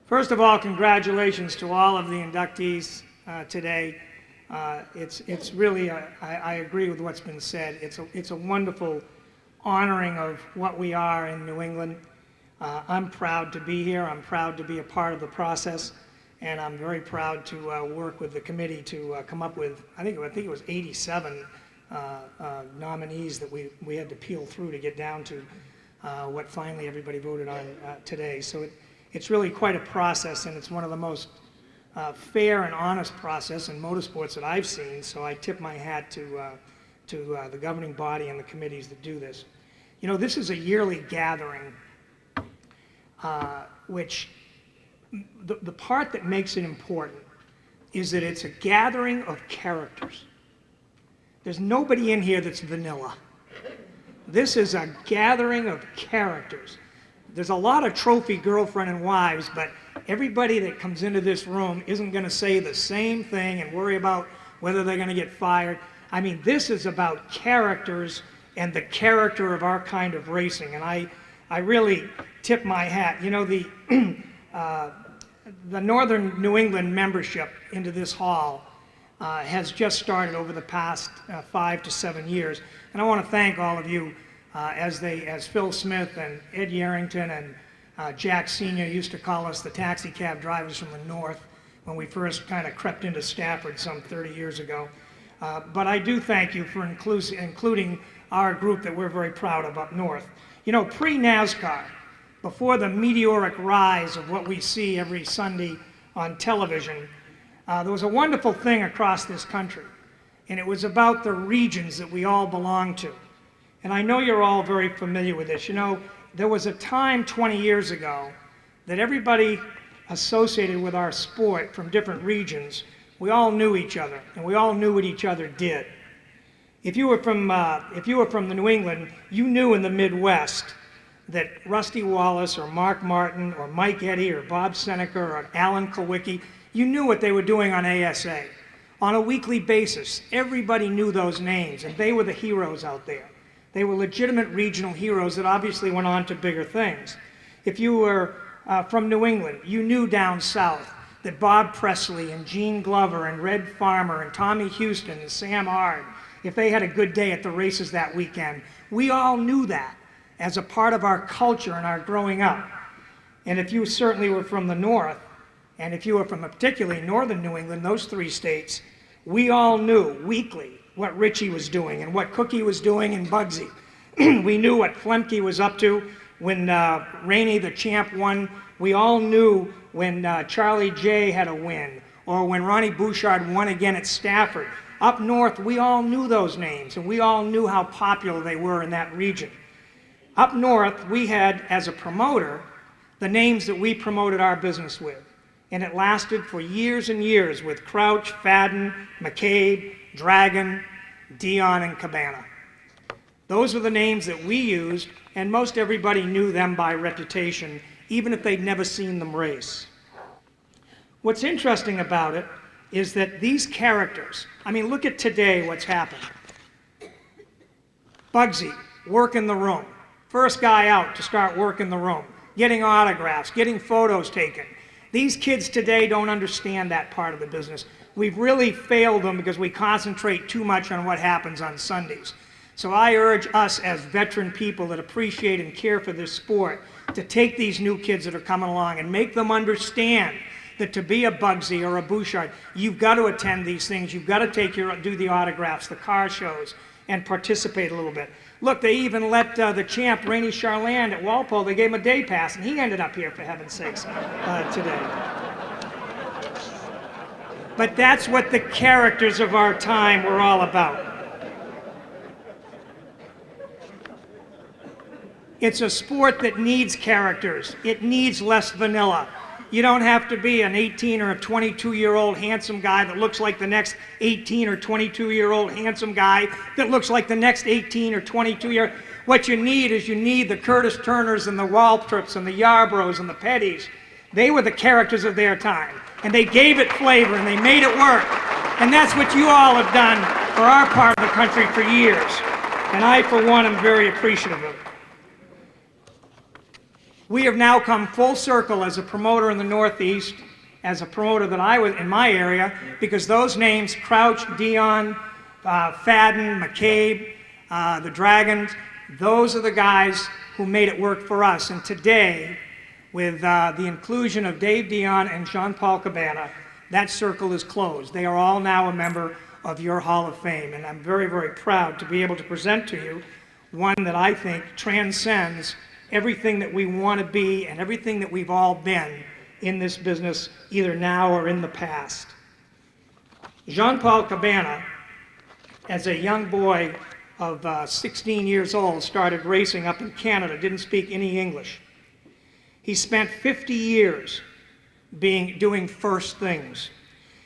First of all, congratulations to all of the inductees today. It's really, I agree with what's been said. It's a wonderful honoring of what we are in New England. I'm proud to be here. I'm proud to be a part of the process. and I'm very proud to work with the committee to come up with, I think it was 87 nominees that we had to peel through to get down to what finally everybody voted on today. So it's really quite a process, and it's one of the most fair and honest process in motorsports that I've seen, so I tip my hat to the governing body and the committees that do this. You know, this is a yearly gathering, which the part that makes it important is that it's a gathering of characters. There's nobody in here that's vanilla. This is a gathering of characters. There's a lot of trophy girlfriend and wives, but everybody that comes into this room isn't going to say the same thing and worry about whether they're going to get fired. I mean, this is about characters and the character of our kind of racing, and I really tip my hat. You know, the Northern New England membership into this hall has just started over the past 5 to 7 years, and I want to thank all of you as Phil Smith and Ed Yarrington and Jack Sr. used to call us the taxi cab drivers from the north when we first kind of crept into Stafford some 30 years ago. But I do thank you for including our group that we're very proud of up north. You know, pre-NASCAR, before the meteoric rise of what we see every Sunday on television, there was a wonderful thing across this country, and it was about the regions that we all belong to. And I know you're all very familiar with this. You know, there was a time 20 years ago that everybody associated with our sport from different regions, we all knew each other, and we all knew what each other did. If you were from the New England, you knew in the Midwest that Rusty Wallace or Mark Martin or Mike Eddy or Bob Seneca or Alan Kulwicki, you knew what they were doing on ASA. On a weekly basis, everybody knew those names, and they were the heroes out there. They were legitimate regional heroes that obviously went on to bigger things. If you were from New England, you knew down south that Bob Presley and Gene Glover and Red Farmer and Tommy Houston and Sam Hard, if they had a good day at the races that weekend, we all knew that as a part of our culture and our growing up. And if you certainly were from the north, and if you were from particularly northern New England, those 3 states, we all knew weekly what Richie was doing and what Cookie was doing and Bugsy. We knew what Flemke was up to when Rainey the champ won. We all knew when Charlie J had a win, or when Ronnie Bouchard won again at Stafford. Up north, we all knew those names, and we all knew how popular they were in that region. Up north, we had, as a promoter, the names that we promoted our business with. And it lasted for years and years with Crouch, Fadden, McCabe, Dragon, Dion, and Cabana. Those were the names that we used, and most everybody knew them by reputation, even if they'd never seen them race. What's interesting about it is that these characters, I mean, look at today what's happened. Bugsy, work in the room. First guy out to start work in the room, getting autographs, getting photos taken. These kids today don't understand that part of the business. We've really failed them because we concentrate too much on what happens on Sundays. So I urge us as veteran people that appreciate and care for this sport to take these new kids that are coming along and make them understand that to be a Bugsy or a Bouchard, you've got to attend these things. You've got to do the autographs, the car shows, and participate a little bit. Look, they even let the champ, Rainey Charland at Walpole, they gave him a day pass, and he ended up here, for heaven's sakes, today. But that's what the characters of our time were all about. It's a sport that needs characters. It needs less vanilla. You don't have to be an 18 or a 22-year-old handsome guy that looks like the next 18 or 22-year-old handsome guy that looks like the next 18 or 22-year. What you need is you need the Curtis Turners and the Waltrips and the Yarboroughs and the Pettys. They were the characters of their time, and they gave it flavor, and they made it work. And that's what you all have done for our part of the country for years. And I, for one, am very appreciative of it. We have now come full circle as a promoter in the Northeast, as a promoter that I was in my area, because those names, Crouch, Dion, Fadden, McCabe, the Dragons, those are the guys who made it work for us. And today, with the inclusion of Dave Dion and Jean-Paul Cabana, that circle is closed. They are all now a member of your Hall of Fame, and I'm very, very proud to be able to present to you one that I think transcends everything that we want to be and everything that we've all been in this business, either now or in the past. Jean-Paul Cabana, as a young boy of 16 years old, started racing up in Canada, didn't speak any English. He spent 50 years doing first things.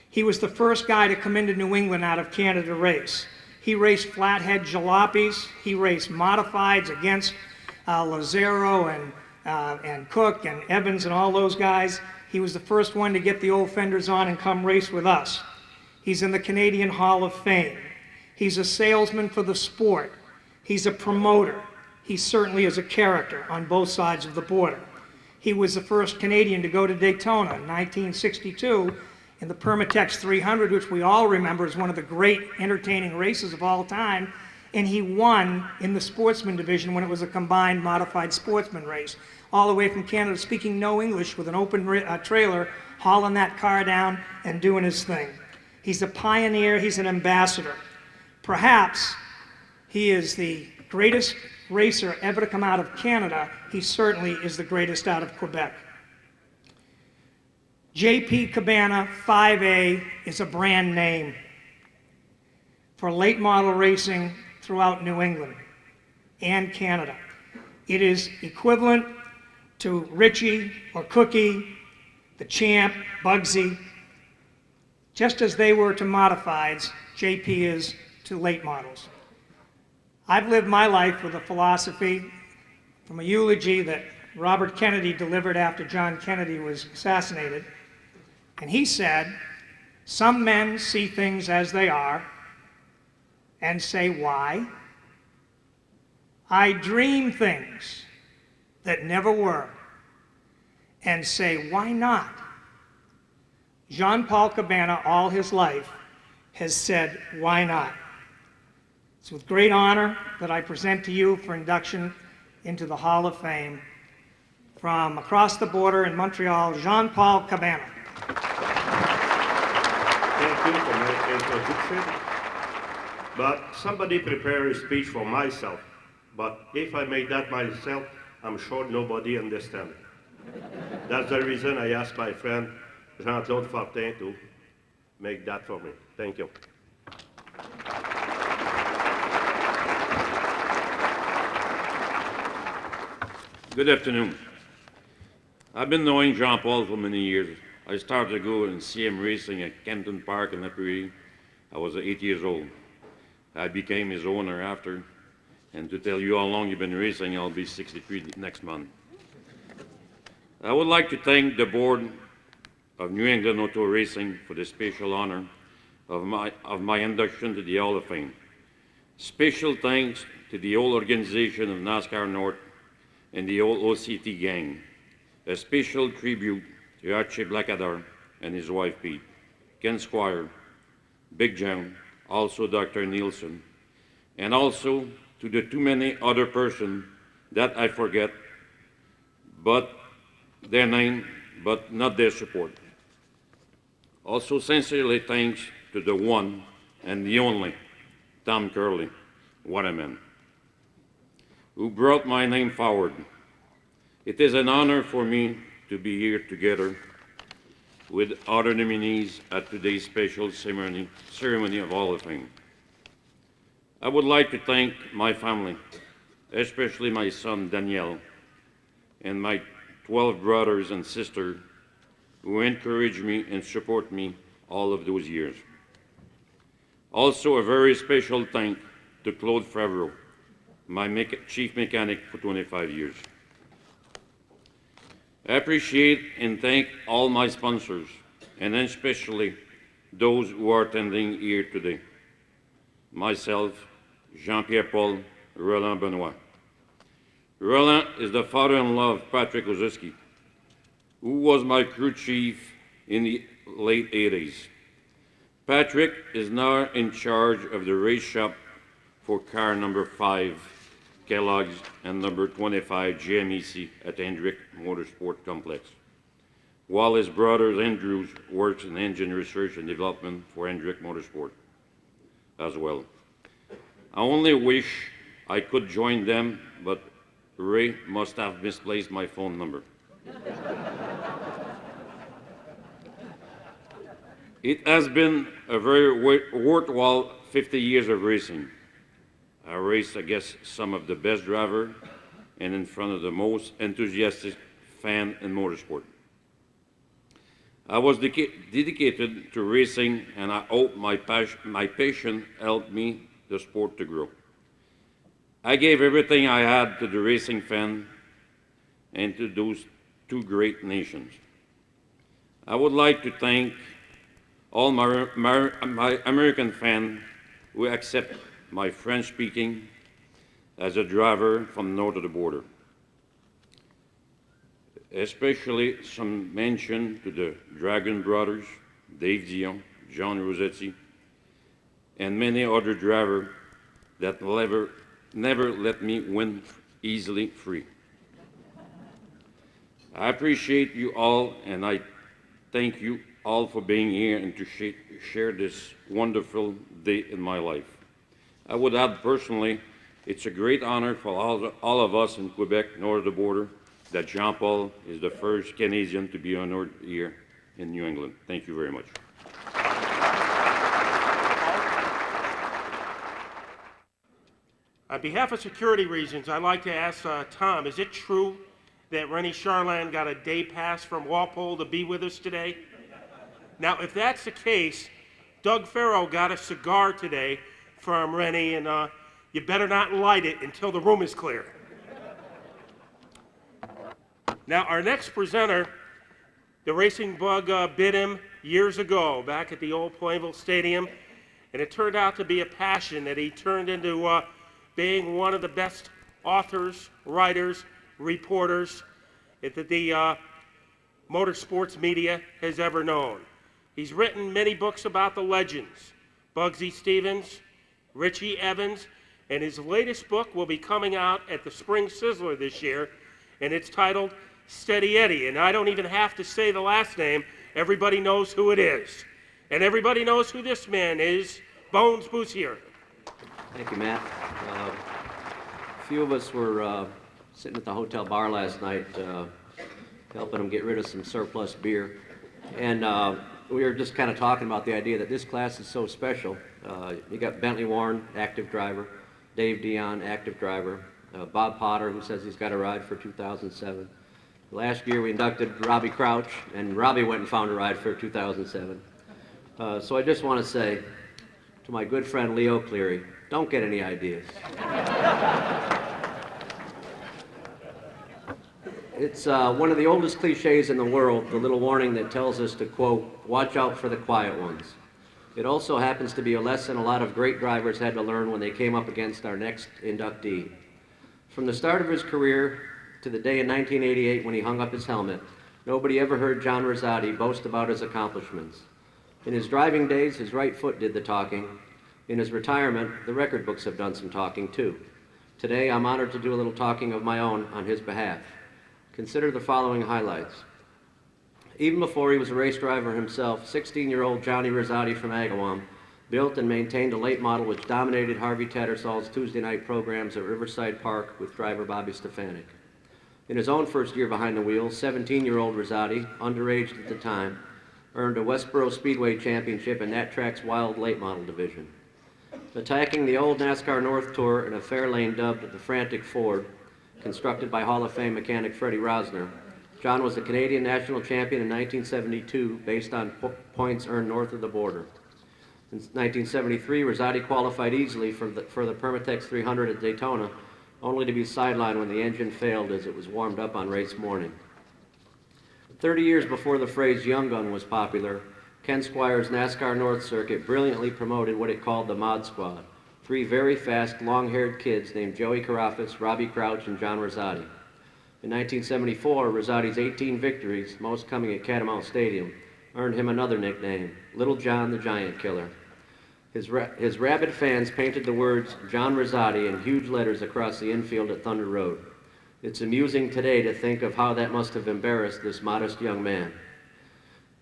He was the first guy to come into New England out of Canada to race. He raced flathead jalopies. He raced modifieds against Lazaro and Cook and Evans and all those guys. He was the first one to get the old fenders on and come race with us. He's in the Canadian Hall of Fame. He's a salesman for the sport. He's a promoter. He certainly is a character on both sides of the border. He was the first Canadian to go to Daytona in 1962 in the Permatex 300, which we all remember as one of the great entertaining races of all time, and he won in the sportsman division when it was a combined modified sportsman race, all the way from Canada, speaking no English with an open trailer, hauling that car down and doing his thing. He's a pioneer, he's an ambassador. Perhaps he is the greatest racer ever to come out of Canada. He certainly is the greatest out of Quebec. J.P. Cabana 5A is a brand name for late model racing throughout New England and Canada. It is equivalent to Richie or Cookie, the Champ, Bugsy. Just as they were to modifieds, J.P. is to late models. I've lived my life with a philosophy from a eulogy that Robert Kennedy delivered after John Kennedy was assassinated. And he said, "Some men see things as they are and say, why? I dream things that never were and say, why not?" Jean-Paul Cabana, all his life, has said, why not? It's with great honor that I present to you for induction into the Hall of Fame from across the border in Montreal, Jean-Paul Cabana. Thank you for my introduction. But somebody prepare a speech for myself. But if I make that myself, I'm sure nobody understands. That's the reason I asked my friend Jean-Claude Fortin to make that for me. Thank you. Good afternoon. I've been knowing Jean-Paul for many years. I started to go and see him racing at Kenton Park in Laprairie. I was 8 years old. I became his owner after, and to tell you how long you've been racing, I'll be 63 next month. I would like to thank the board of New England Auto Racing for the special honor of my induction to the Hall of Fame. Special thanks to the whole organization of NASCAR North and the whole OCT gang. A special tribute to Archie Blackadar and his wife Pete, Ken Squire, Big John, also Dr. Nielsen, and also to the too many other persons that I forget, but their name, but not their support. Also sincerely thanks to the one and the only Tom Curley, what a man, who brought my name forward. It is an honor for me to be here together with other nominees at today's special ceremony of Hall of Fame. I would like to thank my family, especially my son Daniel and my 12 brothers and sisters who encouraged me and support me all of those years. Also a very special thank to Claude Favreau, my chief mechanic for 25 years. I appreciate and thank all my sponsors, and especially those who are attending here today. Myself, Jean-Pierre Paul, Roland Benoit. Roland is the father-in-law of Patrick Ozuski, who was my crew chief in the late 80s. Patrick is now in charge of the race shop for car number 5, Kellogg's, and number 25 GMEC at Hendrick Motorsport Complex, while his brother Andrews works in engine research and development for Hendrick Motorsport as well. I only wish I could join them, but Ray must have misplaced my phone number. It has been a very worthwhile 50 years of racing. I raced against some of the best drivers and in front of the most enthusiastic fan in motorsport. I was dedicated to racing, and I hope my passion helped me the sport to grow. I gave everything I had to the racing fan and to those two great nations. I would like to thank all my American fans who accept my French speaking as a driver from north of the border. Especially some mention to the Dragon brothers, Dave Dion, John Rossetti, and many other drivers that never let me win easily free. I appreciate you all, and I thank you all for being here and to share this wonderful day in my life. I would add personally, it's a great honor for all of us in Quebec, north of the border, that Jean-Paul is the first Canadian to be honored here in New England. Thank you very much. On behalf of security reasons, I'd like to ask Tom, is it true that Rennie Charland got a day pass from Walpole to be with us today? Now, if that's the case, Doug Farrow got a cigar today from Rennie, and you better not light it until the room is clear. Now, our next presenter, the racing bug bit him years ago back at the old Plainville Stadium, and it turned out to be a passion that he turned into being one of the best authors, writers, reporters that the motorsports media has ever known. He's written many books about the legends, Bugsy Stevens, Richie Evans, and his latest book will be coming out at the Spring Sizzler this year, and it's titled Steady Eddie, and I don't even have to say the last name. Everybody knows who it is. And everybody knows who this man is, Bones Boussier. Thank you, Matt. A few of us were sitting at the hotel bar last night helping them get rid of some surplus beer. And we were just kind of talking about the idea that this class is so special. You got Bentley Warren, active driver, Dave Dion, active driver, Bob Potter, who says he's got a ride for 2007. Last year we inducted Robbie Crouch, and Robbie went and found a ride for 2007. So I just want to say to my good friend Leo Cleary, don't get any ideas. It's one of the oldest cliches in the world, the little warning that tells us to, quote, watch out for the quiet ones. It also happens to be a lesson a lot of great drivers had to learn when they came up against our next inductee. From the start of his career to the day in 1988 when he hung up his helmet, nobody ever heard John Rosati boast about his accomplishments. In his driving days, his right foot did the talking. In his retirement, the record books have done some talking too. Today, I'm honored to do a little talking of my own on his behalf. Consider the following highlights. Even before he was a race driver himself, 16-year-old Johnny Rosati from Agawam built and maintained a late model which dominated Harvey Tattersall's Tuesday night programs at Riverside Park with driver Bobby Stefanik. In his own first year behind the wheel, 17-year-old Rosati, underage at the time, earned a Westboro Speedway championship in that track's wild late model division. Attacking the old NASCAR North Tour in a Fairlane dubbed the Frantic Ford, constructed by Hall of Fame mechanic Freddie Rosner, John was the Canadian national champion in 1972 based on points earned north of the border. In 1973, Rosati qualified easily for the Permatex 300 at Daytona, only to be sidelined when the engine failed as it was warmed up on race morning. 30 years before the phrase Young Gun was popular, Ken Squire's NASCAR North Circuit brilliantly promoted what it called the Mod Squad, three very fast, long-haired kids named Joey Carafas, Robbie Crouch, and John Rosati. In 1974, Rosati's 18 victories, most coming at Catamount Stadium, earned him another nickname, Little John the Giant Killer. His rabid fans painted the words John Rosati in huge letters across the infield at Thunder Road. It's amusing today to think of how that must have embarrassed this modest young man.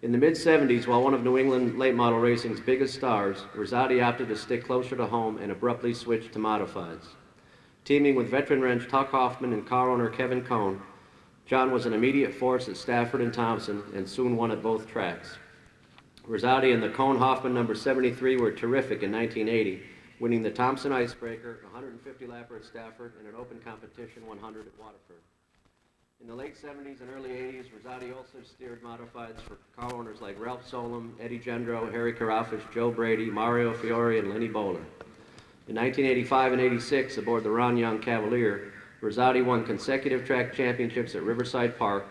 In the mid-'70s, while one of New England late model racing's biggest stars, Rosati opted to stick closer to home and abruptly switched to modifieds. Teaming with veteran wrench Tuck Hoffman and car owner Kevin Cohn, John was an immediate force at Stafford and Thompson and soon won at both tracks. Rosati and the Cohn-Hoffman number 73 were terrific in 1980, winning the Thompson Icebreaker, a 150-lapper at Stafford, and an open competition 100 at Waterford. In the late 70s and early 80s, Rosati also steered modifieds for car owners like Ralph Solom, Eddie Gendro, Harry Karafish, Joe Brady, Mario Fiore, and Lenny Bowler. In 1985 and 86, aboard the Ron Young Cavalier, Rosati won consecutive track championships at Riverside Park,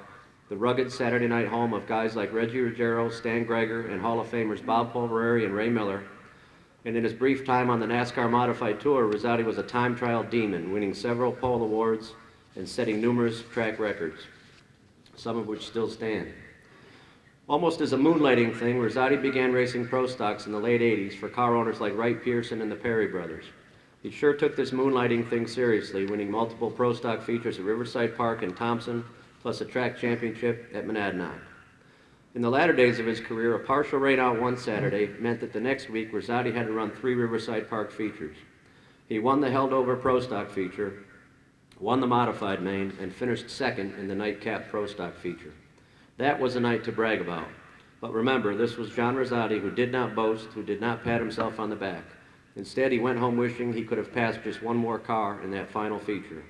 the rugged Saturday night home of guys like Reggie Ruggiero, Stan Greger, and Hall of Famers Bob Pulvereri and Ray Miller. And in his brief time on the NASCAR Modified Tour, Rosati was a time trial demon, winning several pole awards and setting numerous track records, some of which still stand. Almost as a moonlighting thing, Rosati began racing pro stocks in the late 80s for car owners like Wright Pearson and the Perry brothers. He sure took this moonlighting thing seriously, winning multiple pro stock features at Riverside Park and Thompson, plus a track championship at Monadnock. In the latter days of his career, a partial rainout one Saturday meant that the next week Rosati had to run 3 Riverside Park features. He won the held-over pro stock feature, won the modified main, and finished second in the nightcap pro stock feature. That was a night to brag about. But remember, this was John Rosati, who did not boast, who did not pat himself on the back. Instead, he went home wishing he could have passed just one more car in that final feature.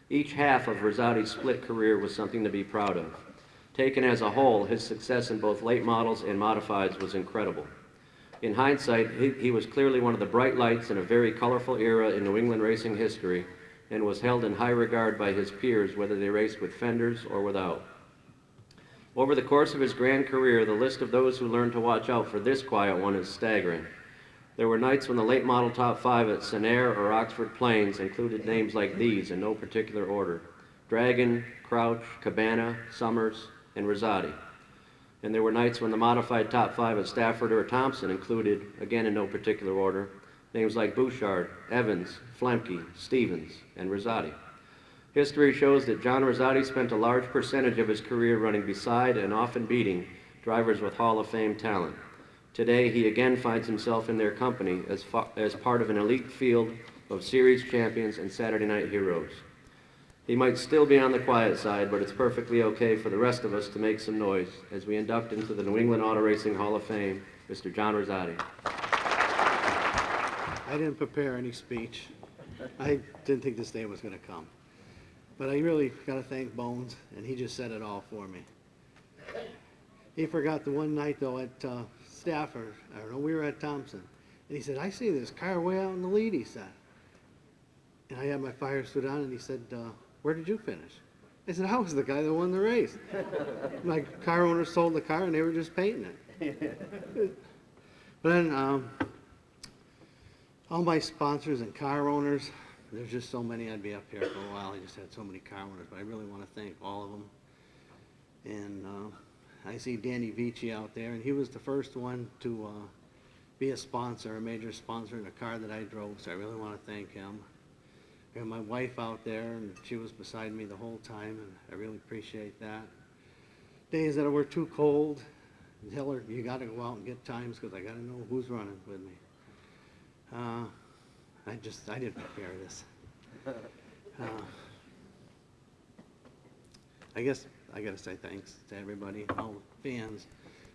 Each half of Rosati's split career was something to be proud of. Taken as a whole, his success in both late models and modifieds was incredible. In hindsight, he was clearly one of the bright lights in a very colorful era in New England racing history and was held in high regard by his peers, whether they raced with fenders or without. Over the course of his grand career, the list of those who learned to watch out for this quiet one is staggering. There were nights when the late model top 5 at Senair or Oxford Plains included names like these in no particular order: Dragon, Crouch, Cabana, Summers, and Rosati. And there were nights when the modified top 5 at Stafford or Thompson included, again in no particular order, names like Bouchard, Evans, Flemke, Stevens, and Rosati. History shows that John Rosati spent a large percentage of his career running beside and often beating drivers with Hall of Fame talent. Today, he again finds himself in their company as part of an elite field of series champions and Saturday night heroes. He might still be on the quiet side, but it's perfectly okay for the rest of us to make some noise as we induct into the New England Auto Racing Hall of Fame, Mr. John Rosati. I didn't prepare any speech. I didn't think this day was going to come. But I really got to thank Bones, and he just said it all for me. He forgot the one night, though, at Stafford. I don't know, we were at Thompson. And he said, I see this car way out in the lead, he said. And I had my fire suit on, and he said, where did you finish? I said, I was the guy that won the race. My car owner sold the car, and they were just painting it. But then all my sponsors and car owners, there's just so many. I'd be up here for a while. I just had so many car owners, but I really want to thank all of them. And I see Danny Vici out there, and he was the first one to be a sponsor, a major sponsor in a car that I drove, so I really want to thank him. I got my wife out there, and she was beside me the whole time, and I really appreciate that. Days that were too cold, tell her, you got to go out and get times, because I got to know who's running with me. I didn't prepare this. I guess I got to say thanks to everybody, all the fans.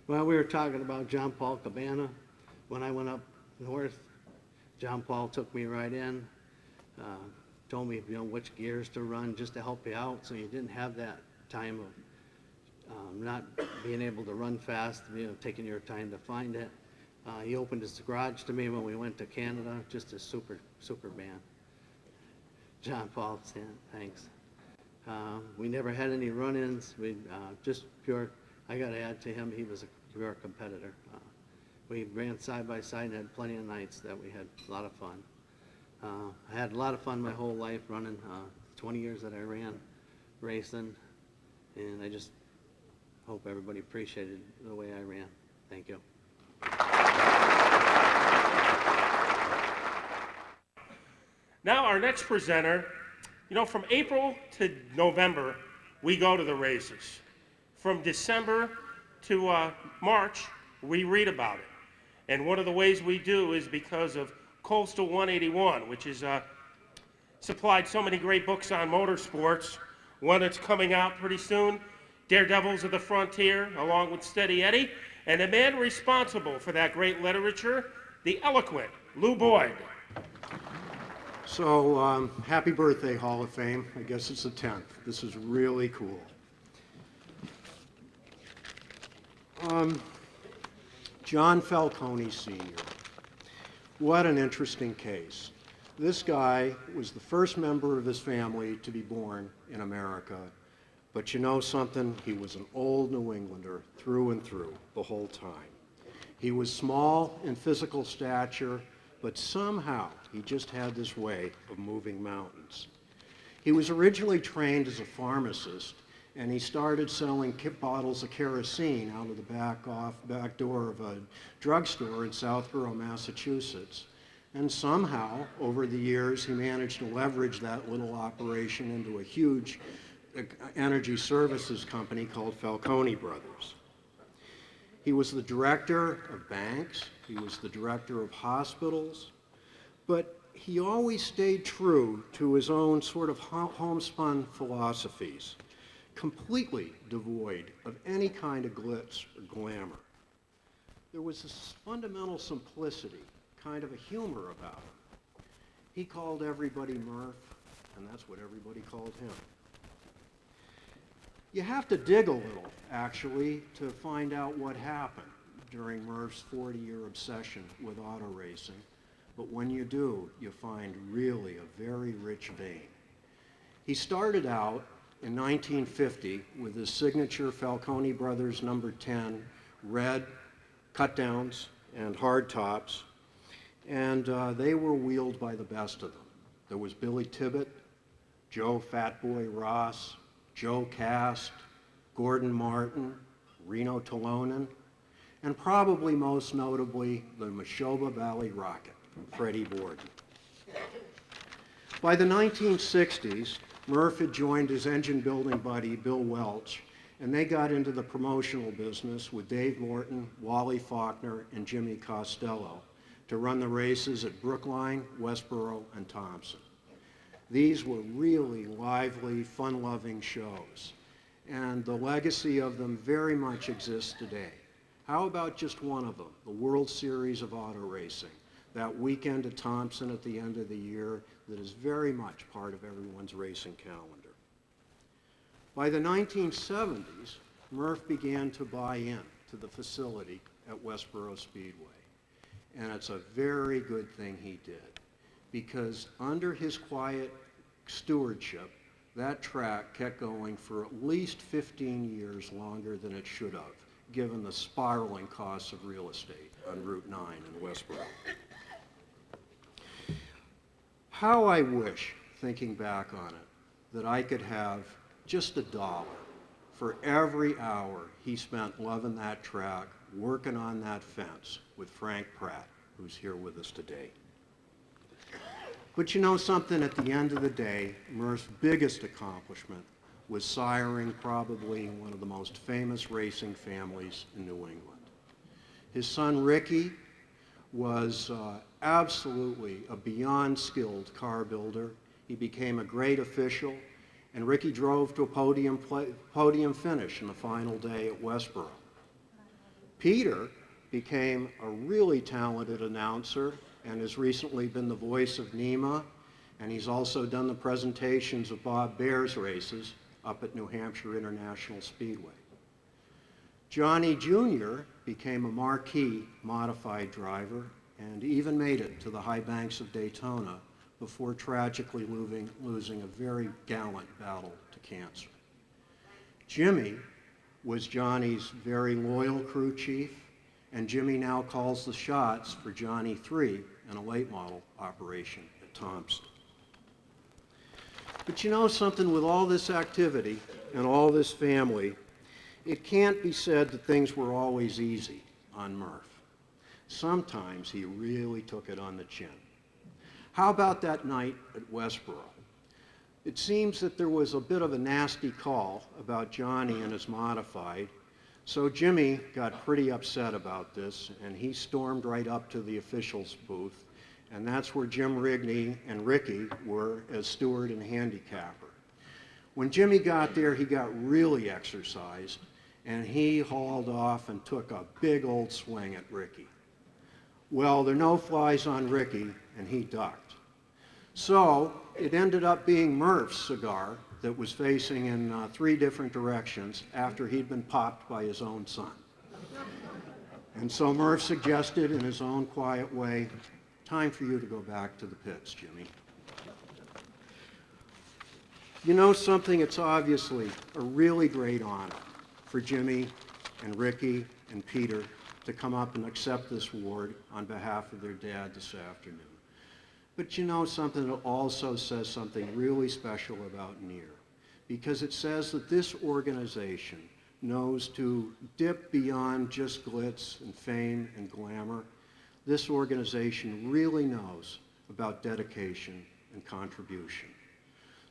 Well, we were talking about John Paul Cabana. When I went up north, John Paul took me right in, told me, which gears to run just to help you out, so you didn't have that time of not being able to run fast, taking your time to find it. He opened his garage to me when we went to Canada, just a super man. John Paul, thanks. We never had any run-ins. We just pure. I got to add to him, he was a pure competitor. We ran side by side and had plenty of nights that we had a lot of fun. I had a lot of fun my whole life running, 20 years that I ran racing, and I just hope everybody appreciated the way I ran. Thank you. next presenter, you know, from April to November, we go to the races. From December to March, we read about it. And one of the ways we do is because of Coastal 181, which is supplied so many great books on motorsports. One that's coming out pretty soon, Daredevils of the Frontier, along with Steady Eddie, and the man responsible for that great literature, the eloquent Lou Boyd. So, happy birthday, Hall of Fame. I guess it's the 10th. This is really cool. John Falcone Sr. What an interesting case. This guy was the first member of his family to be born in America, but you know something? He was an old New Englander through and through the whole time. He was small in physical stature, but somehow he just had this way of moving mountains. He was originally trained as a pharmacist, and he started selling bottles of kerosene out of the back door of a drugstore in Southborough, Massachusetts. And somehow, over the years, he managed to leverage that little operation into a huge energy services company called Falcone Brothers. He was the director of banks, he was the director of hospitals, but he always stayed true to his own sort of homespun philosophies, completely devoid of any kind of glitz or glamour. There was this fundamental simplicity, kind of a humor about him. He called everybody Murph, and that's what everybody called him. You have to dig a little, actually, to find out what happened during Murph's 40-year obsession with auto racing. But when you do, you find really a very rich vein. He started out in 1950 with his signature Falcone Brothers number 10 red cut-downs and hard tops, and they were wheeled by the best of them. There was Billy Tibbett, Joe Fatboy Ross, Joe Cast, Gordon Martin, Reno Talonen, and probably most notably the Mashoba Valley Rocket, Freddie Borden. By the 1960s, Murph had joined his engine building buddy Bill Welch, and they got into the promotional business with Dave Morton, Wally Faulkner, and Jimmy Costello to run the races at Brookline, Westboro, and Thompson. These were really lively, fun-loving shows, and the legacy of them very much exists today. How about just one of them, the World Series of Auto Racing, that weekend at Thompson at the end of the year that is very much part of everyone's racing calendar. By the 1970s, Murph began to buy in to the facility at Westboro Speedway, and it's a very good thing he did, because under his quiet stewardship, that track kept going for at least 15 years longer than it should have, given the spiraling costs of real estate on Route 9 in Westboro. How I wish, thinking back on it, that I could have just $1 for every hour he spent loving that track, working on that fence with Frank Pratt, who's here with us today. But you know something, at the end of the day, Murph's biggest accomplishment was siring probably one of the most famous racing families in New England. His son Ricky was absolutely a beyond skilled car builder. He became a great official, and Ricky drove to a podium finish in the final day at Westboro. Peter became a really talented announcer and has recently been the voice of NEMA, and he's also done the presentations of Bob Baer's races up at New Hampshire International Speedway. Johnny Jr. became a marquee modified driver and even made it to the high banks of Daytona before tragically losing a very gallant battle to cancer. Jimmy was Johnny's very loyal crew chief, and Jimmy now calls the shots for Johnny 3 in a late model operation at Thompson. But you know something, with all this activity and all this family, it can't be said that things were always easy on Murph. Sometimes he really took it on the chin. How about that night at Westboro? It seems that there was a bit of a nasty call about Johnny and his modified, so Jimmy got pretty upset about this, and he stormed right up to the officials' booth, and that's where Jim Rigney and Ricky were as steward and handicapper. When Jimmy got there, he got really exercised, and he hauled off and took a big old swing at Ricky. Well, there are no flies on Ricky, and he ducked. So it ended up being Murph's cigar that was facing in 3 different directions after he'd been popped by his own son. And so Murph suggested in his own quiet way, time for you to go back to the pits, Jimmy. You know something, it's obviously a really great honor for Jimmy and Ricky and Peter to come up and accept this award on behalf of their dad this afternoon. But you know something, it also says something really special about NEAR, because it says that this organization knows to dip beyond just glitz and fame and glamour. This organization really knows about dedication and contribution.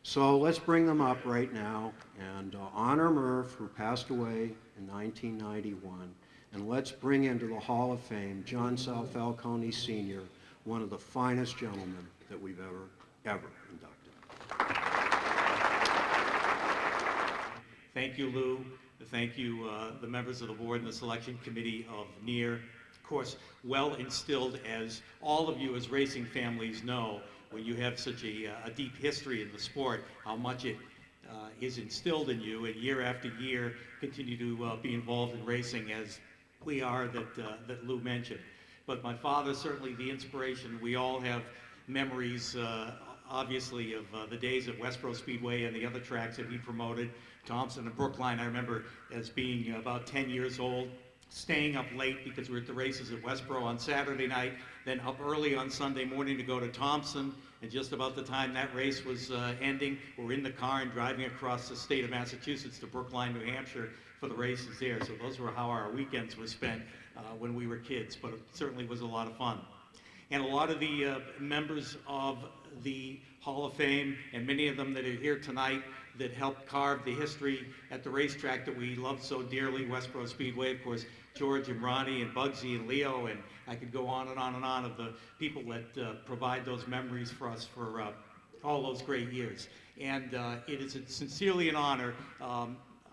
So let's bring them up right now and honor Murph, who passed away in 1991, and let's bring into the Hall of Fame John Sal Falcone Sr., one of the finest gentlemen that we've ever inducted. Thank you, Lou. Thank you, the members of the board and the selection committee of NEAR. Of course, well instilled, as all of you as racing families know, when you have such a deep history in the sport, how much it is instilled in you, and year after year continue to be involved in racing as we are that Lou mentioned. But my father, certainly the inspiration. We all have memories, obviously, of the days at Westboro Speedway and the other tracks that he promoted. Thompson and Brookline, I remember as being about 10 years old, staying up late because we were at the races at Westboro on Saturday night, then up early on Sunday morning to go to Thompson, and just about the time that race was ending, we're in the car and driving across the state of Massachusetts to Brookline, New Hampshire for the races there. So those were how our weekends were spent when we were kids, but it certainly was a lot of fun. And a lot of the members of the Hall of Fame, and many of them that are here tonight, that helped carve the history at the racetrack that we love so dearly, Westboro Speedway. Of course, George and Ronnie and Bugsy and Leo, and I could go on and on and on of the people that provide those memories for us for all those great years. And it is sincerely an honor.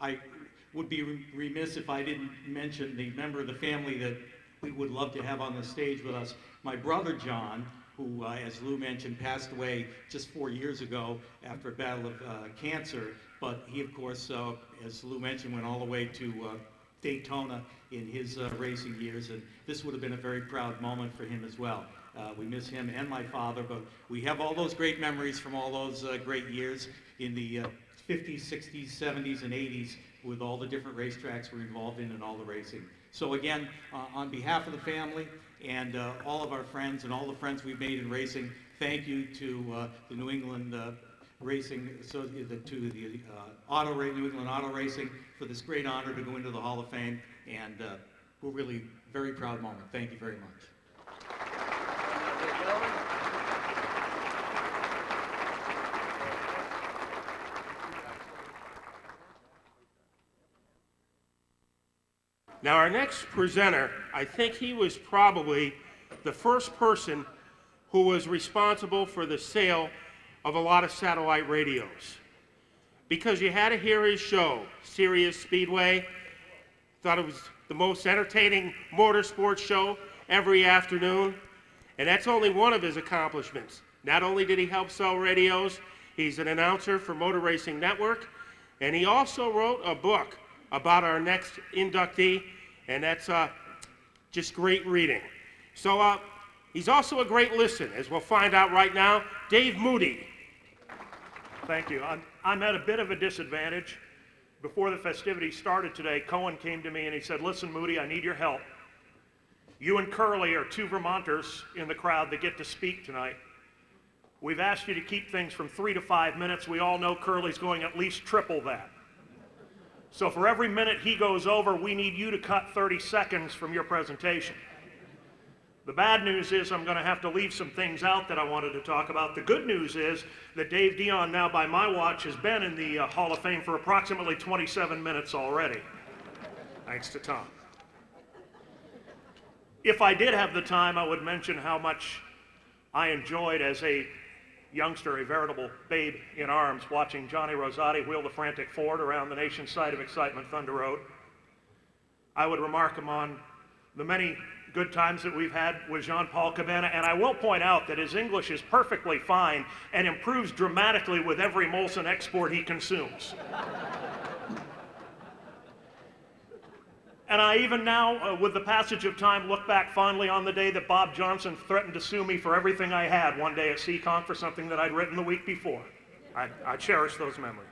I would be remiss if I didn't mention the member of the family that we would love to have on the stage with us. My brother John, who, as Lou mentioned, passed away just 4 years ago after a battle of cancer. But he, of course, as Lou mentioned, went all the way to Daytona in his racing years, and this would have been a very proud moment for him as well. We miss him and my father, but we have all those great memories from all those great years in the 50s, 60s, 70s, and 80s with all the different racetracks we're involved in and all the racing. So again, on behalf of the family and all of our friends and all the friends we've made in racing, thank you to the New England Racing, to the New England Auto Racing for this great honor to go into the Hall of Fame, and we're really very proud moment. Thank you very much. Now, our next presenter, I think he was probably the first person who was responsible for the sale of a lot of satellite radios. Because you had to hear his show, Sirius Speedway. Thought it was the most entertaining motorsports show every afternoon. And that's only one of his accomplishments. Not only did he help sell radios, he's an announcer for Motor Racing Network, and he also wrote a book about our next inductee, and that's just great reading. So he's also a great listen, as we'll find out right now. Dave Moody. Thank you. I'm at a bit of a disadvantage. Before the festivities started today, Cohen came to me and he said, "Listen, Moody, I need your help. You and Curly are 2 Vermonters in the crowd that get to speak tonight. We've asked you to keep things from 3 to 5 minutes. We all know Curly's going at least triple that. So for every minute he goes over, we need you to cut 30 seconds from your presentation. The bad news is I'm going to have to leave some things out that I wanted to talk about. The good news is that Dave Dion, now by my watch, has been in the Hall of Fame for approximately 27 minutes already, thanks to Tom. If I did have the time, I would mention how much I enjoyed as a youngster, a veritable babe in arms, watching Johnny Rosati wheel the frantic Ford around the nation's site of excitement, Thunder Road. I would remark upon the many good times that we've had with Jean-Paul Cabana, and I will point out that his English is perfectly fine and improves dramatically with every Molson export he consumes. And I even now, with the passage of time, look back fondly on the day that Bob Johnson threatened to sue me for everything I had one day at Seekonk for something that I'd written the week before. I cherish those memories.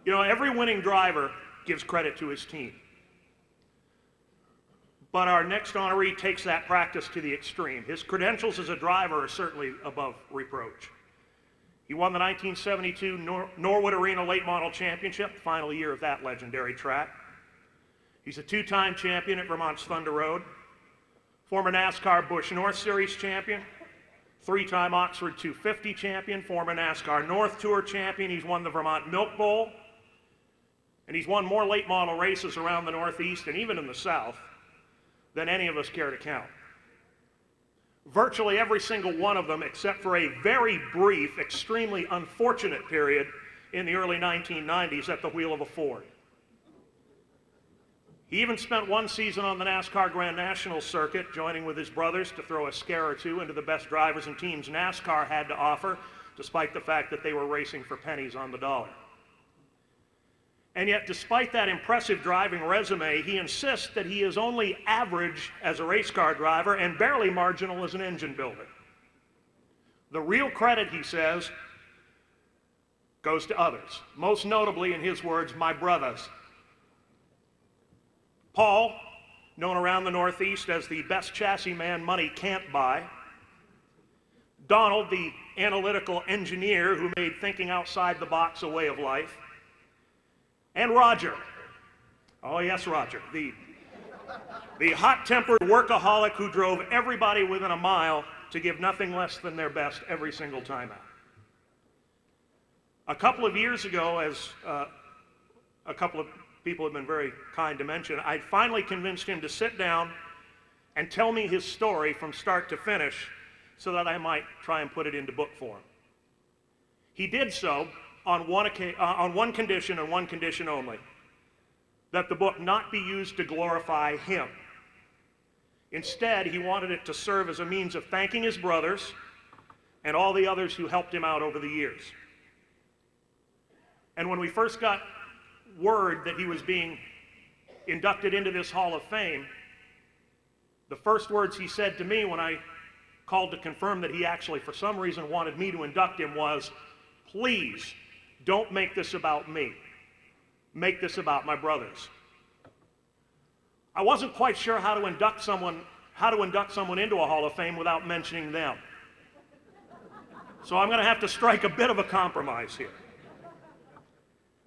You know, every winning driver gives credit to his team. But our next honoree takes that practice to the extreme. His credentials as a driver are certainly above reproach. He won the 1972 Norwood Arena Late Model Championship, the final year of that legendary track. He's a two-time champion at Vermont's Thunder Road, former NASCAR Busch North Series champion, three-time Oxford 250 champion, former NASCAR North Tour champion. He's won the Vermont Milk Bowl, and he's won more late model races around the Northeast and even in the South than any of us care to count. Virtually every single one of them, except for a very brief, extremely unfortunate period in the early 1990s at the wheel of a Ford. He even spent one season on the NASCAR Grand National circuit, joining with his brothers to throw a scare or two into the best drivers and teams NASCAR had to offer, despite the fact that they were racing for pennies on the dollar. And yet, despite that impressive driving resume, he insists that he is only average as a race car driver and barely marginal as an engine builder. The real credit, he says, goes to others, most notably, in his words, my brothers. Paul, known around the Northeast as the best chassis man money can't buy. Donald, the analytical engineer who made thinking outside the box a way of life. And Roger, oh yes, Roger, the hot-tempered workaholic who drove everybody within a mile to give nothing less than their best every single time out. A couple of years ago, as a couple of people have been very kind to mention, I finally convinced him to sit down and tell me his story from start to finish so that I might try and put it into book form. He did so on one condition and one condition only, that the book not be used to glorify him. Instead, he wanted it to serve as a means of thanking his brothers and all the others who helped him out over the years. And when we first got word that he was being inducted into this Hall of Fame, the first words he said to me when I called to confirm that he actually, for some reason, wanted me to induct him was, "Please, don't make this about me. Make this about my brothers." I wasn't quite sure how to induct someone into a Hall of Fame without mentioning them. So I'm going to have to strike a bit of a compromise here.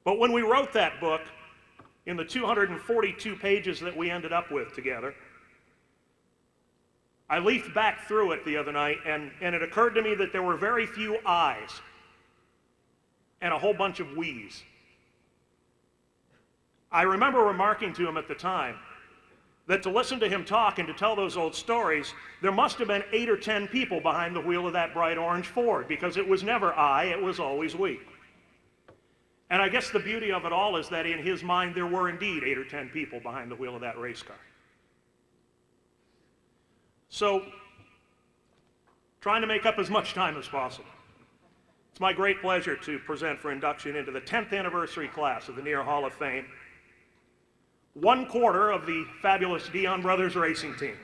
But when we wrote that book, in the 242 pages that we ended up with together, I leafed back through it the other night, and it occurred to me that there were very few I's and a whole bunch of we's. I remember remarking to him at the time that to listen to him talk and to tell those old stories, there must have been 8 or 10 people behind the wheel of that bright orange Ford, because it was never I, it was always we. And I guess the beauty of it all is that in his mind there were indeed 8 or 10 people behind the wheel of that race car. So, trying to make up as much time as possible, it's my great pleasure to present for induction into the 10th anniversary class of the Near Hall of Fame, 1/4 of the fabulous Dion Brothers racing team.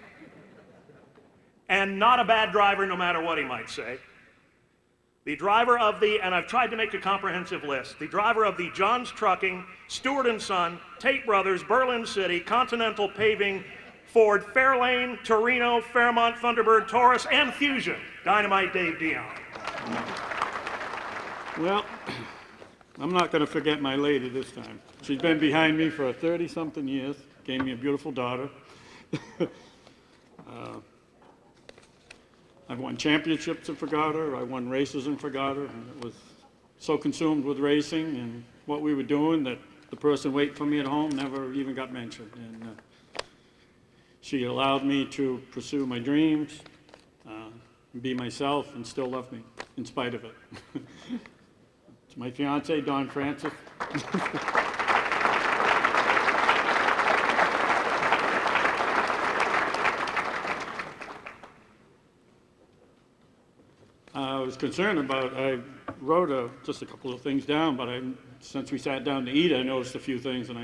And not a bad driver no matter what he might say. The driver of the, and I've tried to make a comprehensive list, the driver of the Johns Trucking, Stewart & Son, Tate Brothers, Berlin City, Continental Paving, Ford Fairlane, Torino, Fairmont, Thunderbird, Taurus, and Fusion, Dynamite Dave Dion. Well, I'm not going to forget my lady this time. She's been behind me for 30-something years, gave me a beautiful daughter, I've won championships in Forgotter. I won races in Forgotter. And it was so consumed with racing and what we were doing that the person waiting for me at home never even got mentioned. And she allowed me to pursue my dreams, be myself, and still love me in spite of it. It's my fiance, Dawn Francis. I was concerned about, I wrote just a couple of things down, but since we sat down to eat, I noticed a few things, and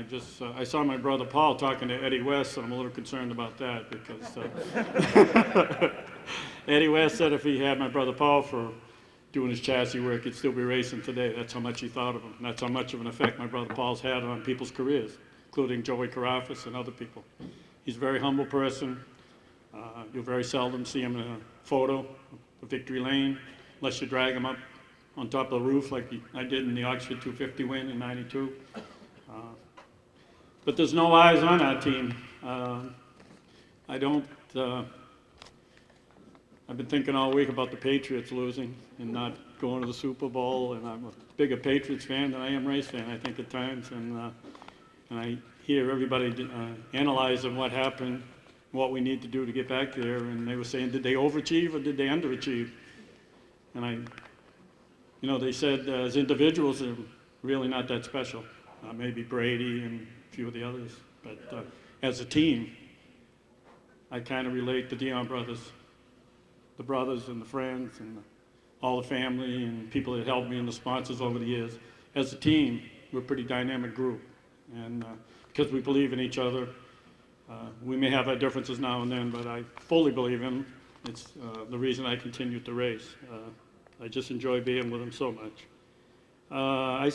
I saw my brother Paul talking to Eddie West, and I'm a little concerned about that, because Eddie West said if he had my brother Paul for doing his chassis work, he'd still be racing today. That's how much he thought of him, and that's how much of an effect my brother Paul's had on people's careers, including Joey Carafas and other people. He's a very humble person. You'll very seldom see him in a photo of Victory Lane, unless you drag him up on top of the roof like I did in the Oxford 250 win in '92. But there's no eyes on our team. I've been thinking all week about the Patriots losing and not going to the Super Bowl, and I'm a bigger Patriots fan than I am race fan, I think, at times. And I hear everybody analyzing what happened, what we need to do to get back there, and they were saying, did they overachieve or did they underachieve? And they said as individuals, they're really not that special. Maybe Brady and a few of the others, but as a team, I kind of relate to Dion brothers, the brothers and the friends and all the family and people that helped me and the sponsors over the years. As a team, we're a pretty dynamic group, and because we believe in each other. We may have our differences now and then, but I fully believe in him. It's the reason I continue to race. I just enjoy being with him so much. I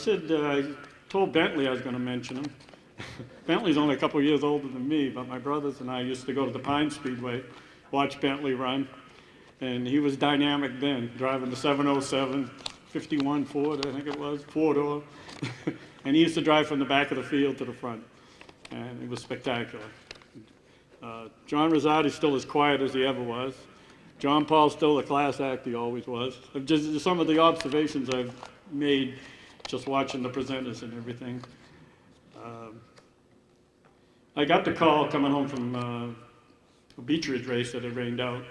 told Bentley I was going to mention him. Bentley's only a couple years older than me, but my brothers and I used to go to the Pine Speedway, watch Bentley run, and he was dynamic then, driving the 707, 51 Ford, I think it was, four-door. And he used to drive from the back of the field to the front, and it was spectacular. John Rosati's still as quiet as he ever was. John Paul's still the class act he always was. Just some of the observations I've made just watching the presenters and everything. I got the call coming home from a Beach Ridge race that had rained out,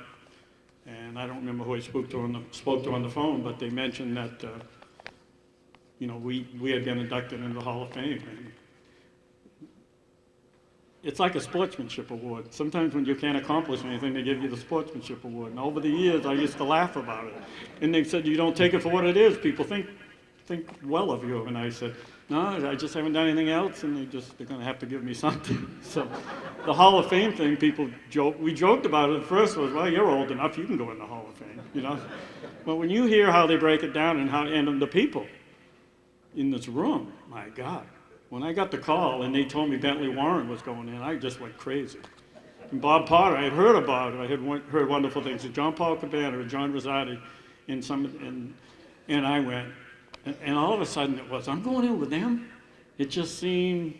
and I don't remember who I spoke to on the phone, but they mentioned that we had been inducted into the Hall of Fame. And it's like a sportsmanship award. Sometimes when you can't accomplish anything, they give you the sportsmanship award. And over the years, I used to laugh about it. And they said, you don't take it for what it is. People think well of you. And I said, no, I just haven't done anything else, and they're going to have to give me something. So the Hall of Fame thing, we joked about it at first. Was, well, you're old enough, you can go in the Hall of Fame, But when you hear how they break it down and the people in this room, my God. When I got the call and they told me Bentley Warren was going in, I just went crazy. And Bob Potter, I had heard about it. I had heard wonderful things. And John Paul Cabana and John Rosati and I went. And all of a sudden it was, I'm going in with them? It just seemed,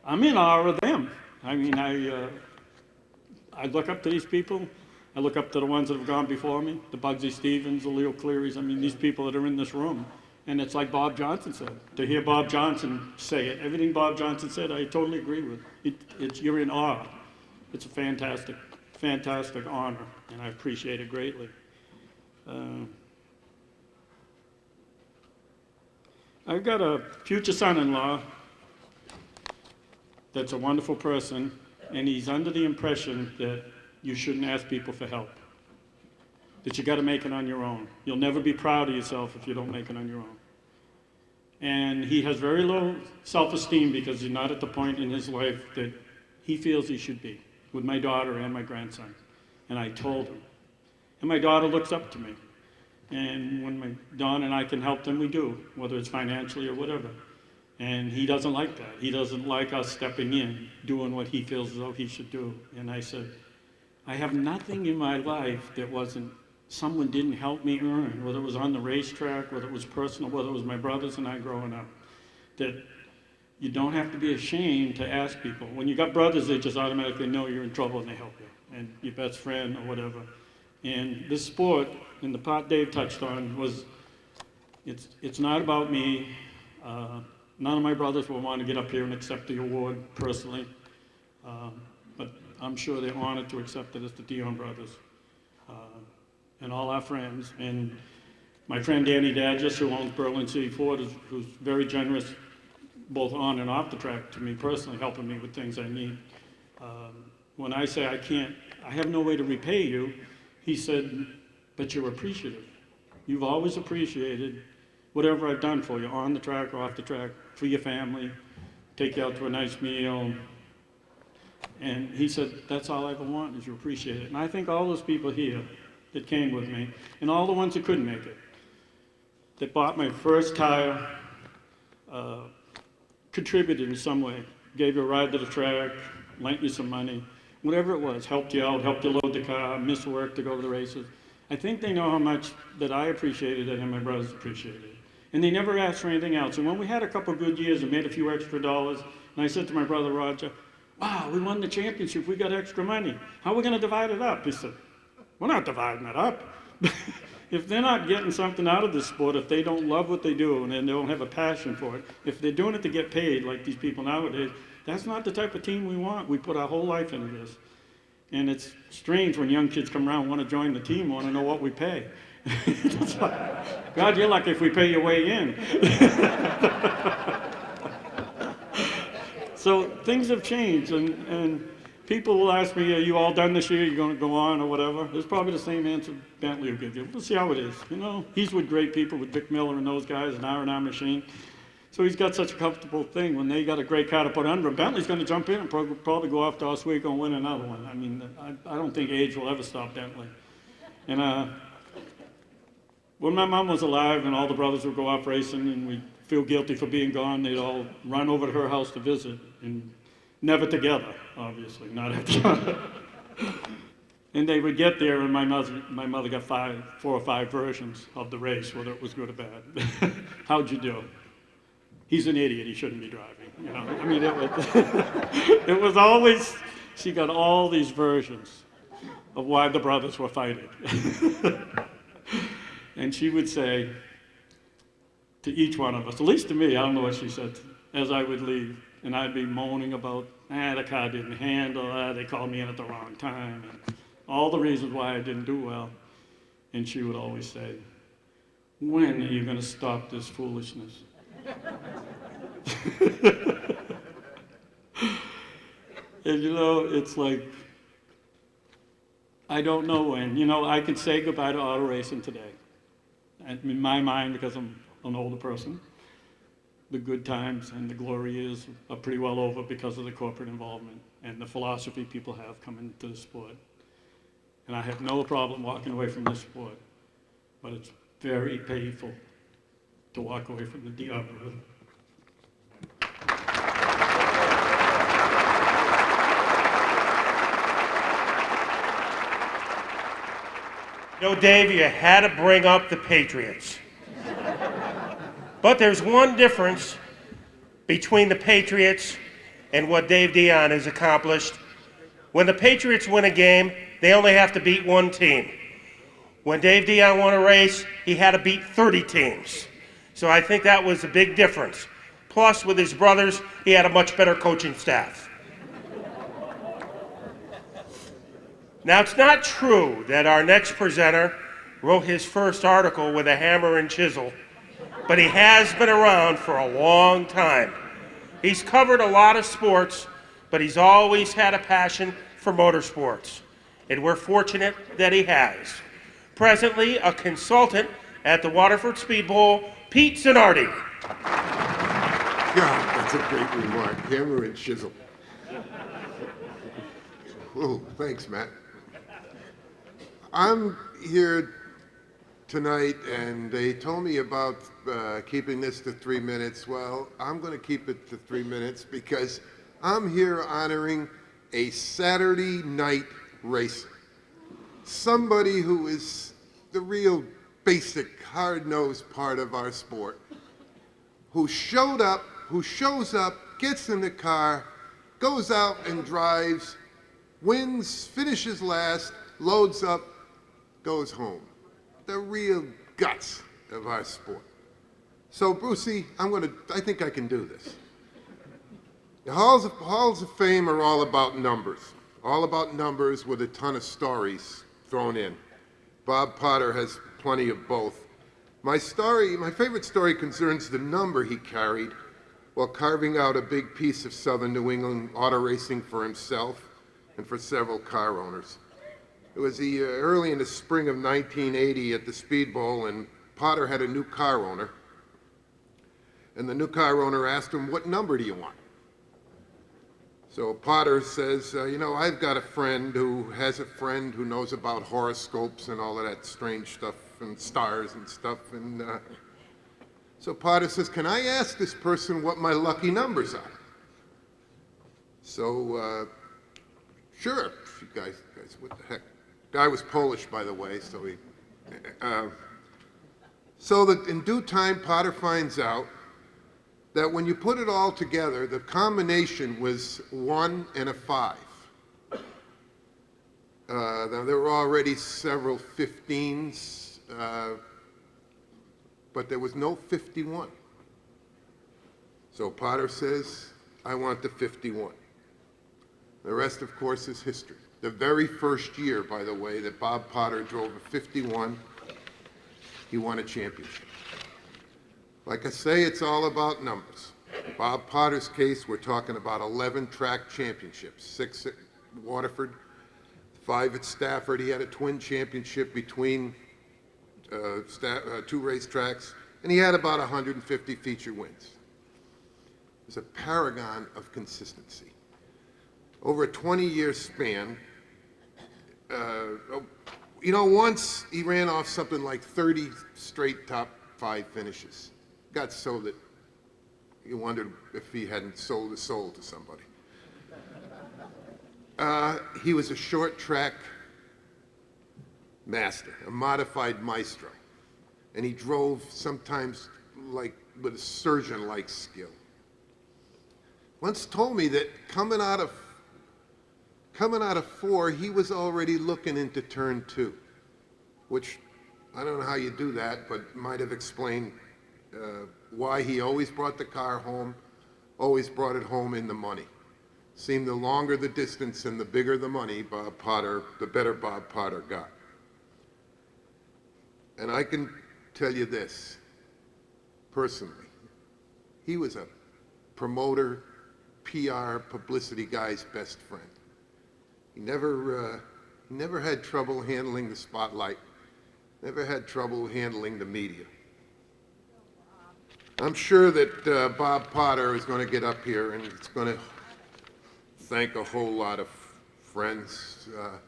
I'm in awe of them. I mean, I look up to these people. I look up to the ones that have gone before me, the Bugsy Stevens, the Leo Clearys. I mean, these people that are in this room. And it's like Bob Johnson said. To hear Bob Johnson say it, everything Bob Johnson said, I totally agree with. You're in awe. It's a fantastic, fantastic honor, and I appreciate it greatly. I've got a future son-in-law that's a wonderful person, and he's under the impression that you shouldn't ask people for help, that you got to make it on your own. You'll never be proud of yourself if you don't make it on your own. And he has very low self-esteem because he's not at the point in his life that he feels he should be, with my daughter and my grandson. And I told him. And my daughter looks up to me. And when Dawn and I can help them, we do, whether it's financially or whatever. And he doesn't like that. He doesn't like us stepping in, doing what he feels as though he should do. And I said, I have nothing in my life that wasn't someone didn't help me earn, whether it was on the racetrack, whether it was personal, whether it was my brothers and I growing up, that you don't have to be ashamed to ask people. When you got brothers, they just automatically know you're in trouble and they help you, and your best friend or whatever. And this sport, and the part Dave touched on, was it's not about me. None of my brothers will want to get up here and accept the award personally, but I'm sure they're honored to accept it as the Dion brothers and all our friends. And my friend Danny Dadgis, who owns Berlin City Ford, who's very generous both on and off the track to me personally, helping me with things I need. When I say I have no way to repay you, he said, but you're appreciative. You've always appreciated whatever I've done for you, on the track or off the track, for your family, take you out to a nice meal. And he said, that's all I ever want, is you appreciate it. And I think all those people here that came with me, and all the ones that couldn't make it, that bought my first tire, contributed in some way, gave you a ride to the track, lent you some money, whatever it was, helped you out, helped you load the car, missed work to go to the races. I think they know how much that I appreciated it and my brothers appreciated it. And they never asked for anything else. And when we had a couple good years and made a few extra dollars, and I said to my brother Roger, wow, we won the championship, we got extra money. How are we going to divide it up? He said, we're not dividing it up. If they're not getting something out of this sport, if they don't love what they do and they don't have a passion for it, if they're doing it to get paid like these people nowadays, that's not the type of team we want. We put our whole life into this. And it's strange when young kids come around, want to join the team, want to know what we pay. It's like, God, you're lucky if we pay your way in. So things have changed, and people will ask me, are you all done this year? You're going to go on or whatever? It's probably the same answer Bentley will give you. We'll see how it is. You know, he's with great people, with Vic Miller and those guys, and R&R Machine. So he's got such a comfortable thing. When they got a great car to put under him, Bentley's going to jump in and probably go off to Oswego and win another one. I mean, I don't think age will ever stop Bentley. And when my mom was alive and all the brothers would go off racing and we'd feel guilty for being gone, they'd all run over to her house to visit, and never together, obviously, not after. And they would get there, and my mother got 4 or 5 versions of the race, whether it was good or bad. How'd you do? He's an idiot, he shouldn't be driving. You know, I mean, it was always, she got all these versions of why the brothers were fighting. And she would say to each one of us, at least to me, I don't know what she said, as I would leave, and I'd be moaning about, the car didn't handle, they called me in at the wrong time, and all the reasons why I didn't do well. And she would always say, when are you going to stop this foolishness? And you know, it's like, I don't know when. You know, I could say goodbye to auto racing today. And in my mind, because I'm an older person, the good times and the glory years are pretty well over because of the corporate involvement and the philosophy people have coming to the sport. And I have no problem walking away from this sport, but it's very painful to walk away from the DR brother. You know, Dave, you had to bring up the Patriots. But there's one difference between the Patriots and what Dave Dion has accomplished. When the Patriots win a game, they only have to beat one team. When Dave Dion won a race, he had to beat 30 teams. So I think that was a big difference. Plus, with his brothers, he had a much better coaching staff. Now, it's not true that our next presenter wrote his first article with a hammer and chisel, but he has been around for a long time. He's covered a lot of sports, but he's always had a passion for motorsports, and we're fortunate that he has. Presently, a consultant at the Waterford Speed Bowl, Pete Zanardi. God, that's a great remark. Hammer and chisel. Oh, thanks, Matt. I'm here tonight, and they told me about keeping this to 3 minutes. Well, I'm going to keep it to 3 minutes because I'm here honoring a Saturday night racer. Somebody who is the real basic, hard-nosed part of our sport, who shows up gets in the car, goes out and drives, wins, finishes last, loads up, goes home. The real guts of our sport. So, Brucey, I think I can do this. The Halls of Fame are all about numbers with a ton of stories thrown in. Bob Potter has plenty of both. My favorite story concerns the number he carried while carving out a big piece of Southern New England auto racing for himself and for several car owners. It was early in the spring of 1980 at the Speed Bowl, and Potter had a new car owner. And the new car owner asked him, "What number do you want?" So Potter says, I've got a friend who has a friend who knows about horoscopes and all of that strange stuff and stars and stuff. And so Potter says, "Can I ask this person what my lucky numbers are?" So, sure, you guys, what the heck? Guy was Polish, by the way, so he... So that in due time, Potter finds out that when you put it all together, the combination was 1 and a 5. Now, there were already several 15s, but there was no 51. So Potter says, "I want the 51. The rest, of course, is history. The very first year, by the way, that Bob Potter drove a 51, he won a championship. Like I say, it's all about numbers. Bob Potter's case, we're talking about 11 track championships, 6 at Waterford, 5 at Stafford. He had a twin championship between 2 racetracks, and he had about 150 feature wins. It was a paragon of consistency. Over a 20-year span, once he ran off something like 30 straight top 5 finishes. Got so that you wondered if he hadn't sold his soul to somebody. He was a short track master, a modified maestro, and he drove sometimes like with a surgeon-like skill. Once told me that coming out of 4, he was already looking into turn 2, which I don't know how you do that, but might have explained why he always brought the car home, always brought it home in the money. Seemed the longer the distance and the bigger the money, the better Bob Potter got. And I can tell you this, personally, he was a promoter, PR, publicity guy's best friend. He never had trouble handling the spotlight, never had trouble handling the media. I'm sure that Bob Potter is going to get up here and it's going to thank a whole lot of friends, a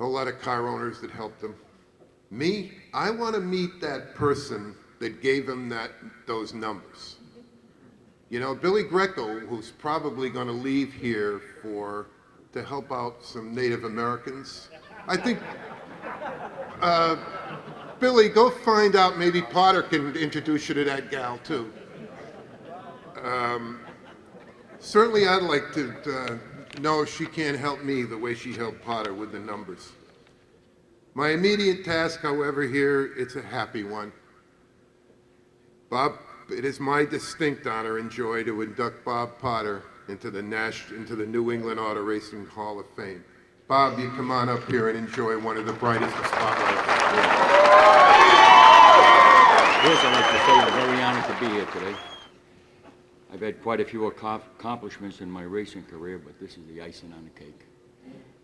whole lot of car owners that helped him. Me, I want to meet that person that gave him those numbers. Billy Greco, who's probably going to leave here to help out some Native Americans. I think, Billy, go find out, maybe Potter can introduce you to that gal too. Certainly I'd like to know if she can't help me the way she helped Potter with the numbers. My immediate task, however, here, it's a happy one. Bob, it is my distinct honor and joy to induct Bob Potter into the New England Auto Racing Hall of Fame. Bob, you come on up here and enjoy one of the brightest of spotlights. First, I'd like to say I'm very honored to be here today. I've had quite a few accomplishments in my racing career, but this is the icing on the cake.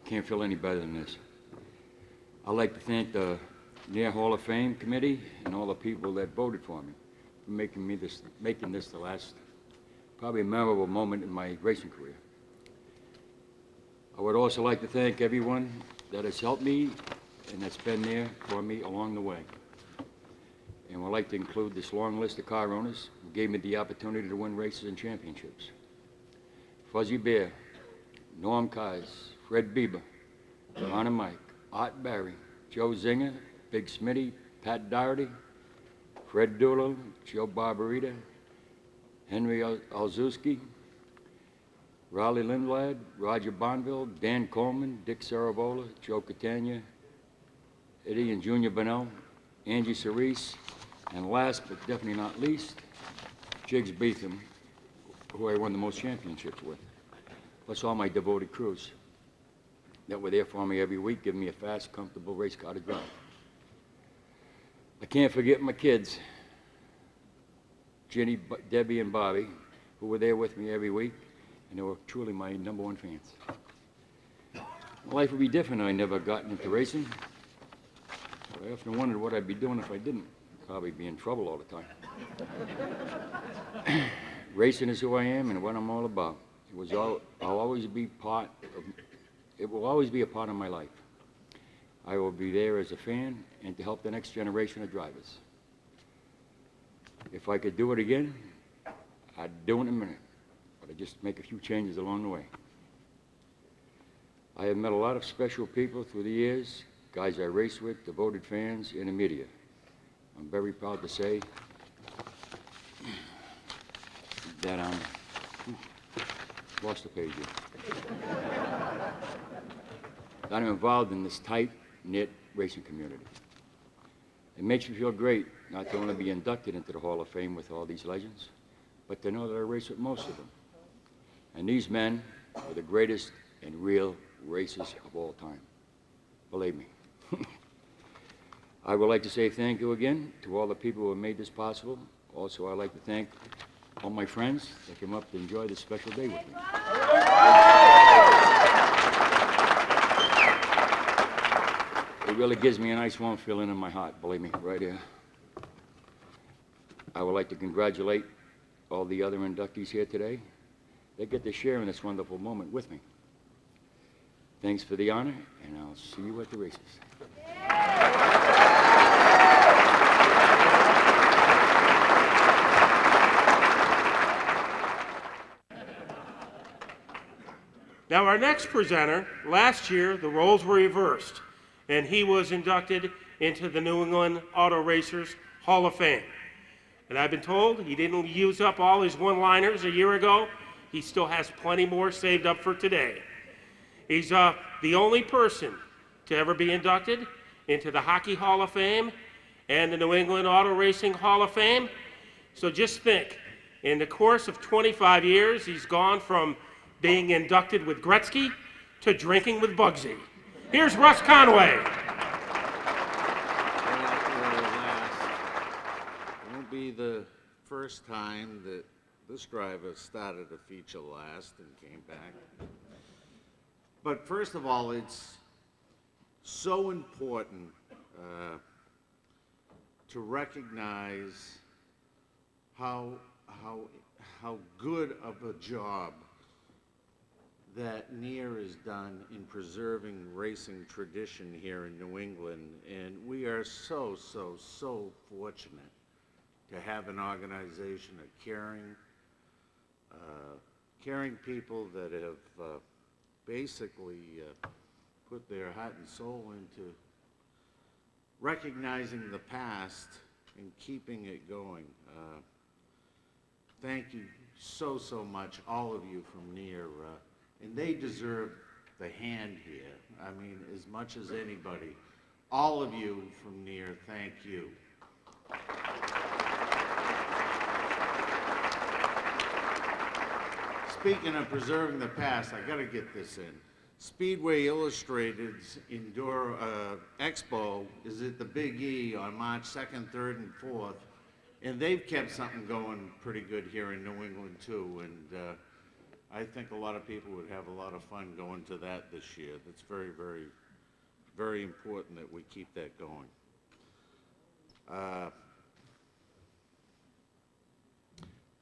Can't feel any better than this. I'd like to thank the Near Hall of Fame committee and all the people that voted for me for making this the last, probably memorable moment in my racing career. I would also like to thank everyone that has helped me and that's been there for me along the way. And I'd like to include this long list of car owners who gave me the opportunity to win races and championships. Fuzzy Bear, Norm Kais, Fred Bieber, Ron Mike, Art Barry, Joe Zinger, Big Smitty, Pat Doherty, Fred Doolittle, Joe Barbarita, Henry Alzewski, Raleigh Lindblad, Roger Bonville, Dan Coleman, Dick Sarabola, Joe Catania, Eddie and Junior Bennell, Angie Cerise, and last but definitely not least, Jigs Beetham, who I won the most championships with, plus all my devoted crews that were there for me every week, giving me a fast, comfortable race car to drive. I can't forget my kids, Ginny, Debbie, and Bobby, who were there with me every week, and they were truly my #1 fans. Life would be different if I never gotten into racing. But I often wondered what I'd be doing if I didn't. Probably be in trouble all the time. Racing is who I am and what I'm all about. It will always be a part of my life. I will be there as a fan and to help the next generation of drivers. If I could do it again, I'd do it in a minute, but I'd just make a few changes along the way. I have met a lot of special people through the years, guys I race with, devoted fans, and the media. I'm very proud to say that lost the page here. That I'm involved in this tight-knit racing community. It makes me feel great not to only be inducted into the Hall of Fame with all these legends, but to know that I race with most of them. And these men are the greatest and real racers of all time. Believe me. I would like to say thank you again to all the people who have made this possible. Also, I'd like to thank all my friends that came up to enjoy this special day with me. It really gives me a nice warm feeling in my heart, believe me, right here. I would like to congratulate all the other inductees here today. They get to share in this wonderful moment with me. Thanks for the honor, and I'll see you at the races. Now, our next presenter, last year, the roles were reversed, and he was inducted into the New England Auto Racers Hall of Fame. And I've been told he didn't use up all his one-liners a year ago. He still has plenty more saved up for today. He's the only person to ever be inducted into the Hockey Hall of Fame and the New England Auto Racing Hall of Fame. So just think, in the course of 25 years, he's gone from being inducted with Gretzky to drinking with Bugsy. Here's Russ Conway. It won't be the first time that this driver started a feature last and came back. But first of all, it's so important to recognize how good of a job that NEAR has done in preserving racing tradition here in New England. And we are so fortunate to have an organization of caring people that have basically put their heart and soul into recognizing the past and keeping it going. Thank you so much, all of you from NEAR. And they deserve the hand here. I mean, as much as anybody. All of you from NEAR, thank you. Speaking of preserving the past, I gotta get this in. Speedway Illustrated's Indoor Expo is at the Big E on March 2nd, 3rd, and 4th. And they've kept something going pretty good here in New England too. And I think a lot of people would have a lot of fun going to that this year. That's very important that we keep that going.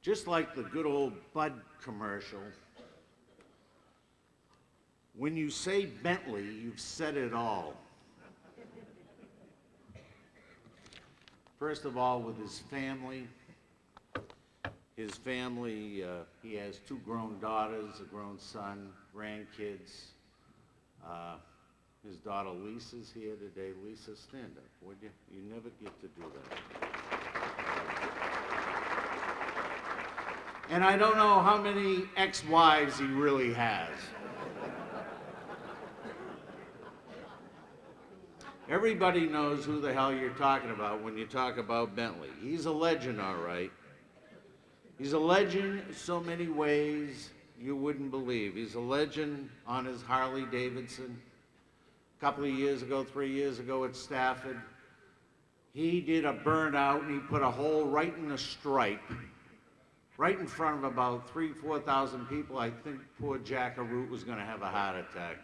Just like the good old Bud commercial, when you say Bentley, you've said it all. First of all, with his family, he has 2 grown daughters, a grown son, grandkids. His daughter Lisa's here today. Lisa, stand up, would you? You never get to do that. And I don't know how many ex-wives he really has. Everybody knows who the hell you're talking about when you talk about Bentley. He's a legend, all right. He's a legend in so many ways you wouldn't believe. He's a legend on his Harley Davidson. A couple of years ago, 3 years ago at Stafford, he did a burnout and he put a hole right in the stripe, right in front of about 4,000 people. I think poor Jackaroot was gonna have a heart attack.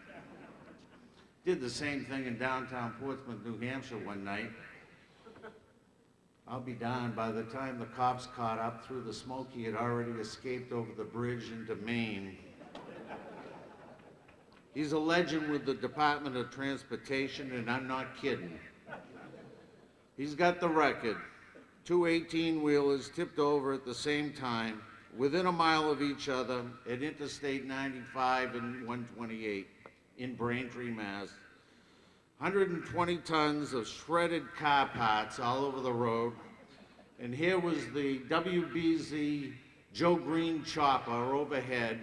Did the same thing in downtown Portsmouth, New Hampshire one night. I'll be darned, by the time the cops caught up through the smoke, he had already escaped over the bridge into Maine. He's a legend with the Department of Transportation, and I'm not kidding. He's got the record. 2 18-wheelers tipped over at the same time, within a mile of each other, at Interstate 95 and 128 in Braintree, Mass. 120 tons of shredded car parts all over the road. And here was the WBZ Joe Green chopper overhead.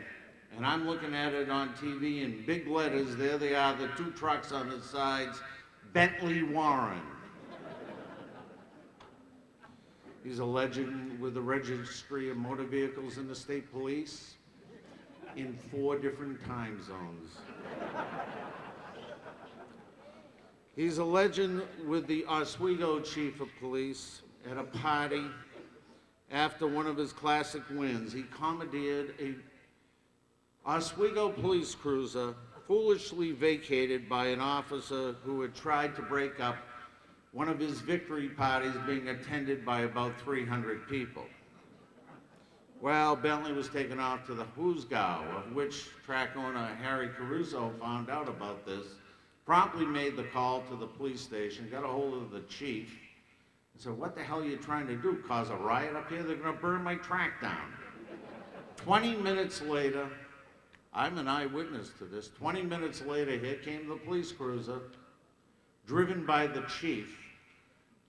And I'm looking at it on TV in big letters. There they are, the 2 trucks on the sides, Bentley Warren. He's a legend with the Registry of Motor Vehicles and the State Police in 4 different time zones. He's a legend with the Oswego Chief of Police at a party after one of his classic wins. He commandeered a Oswego police cruiser foolishly vacated by an officer who had tried to break up one of his victory parties being attended by about 300 people. Well, Bentley was taken off to the Hoosgow, of which track owner Harry Caruso found out about this, promptly made the call to the police station, got a hold of the chief, and said, "What the hell are you trying to do, cause a riot up here? They're gonna burn my track down." 20 minutes later, I'm an eyewitness to this, 20 minutes later, here came the police cruiser, driven by the chief,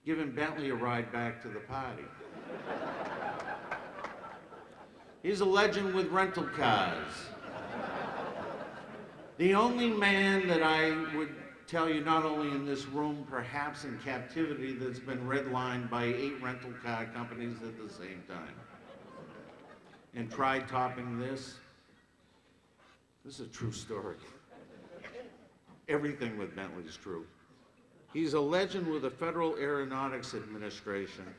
giving Bentley a ride back to the party. He's a legend with rental cars. The only man that I would tell you, not only in this room, perhaps in captivity, that's been redlined by 8 rental car companies at the same time and tried topping this. This is a true story. Everything with Bentley is true. He's a legend with the Federal Aeronautics Administration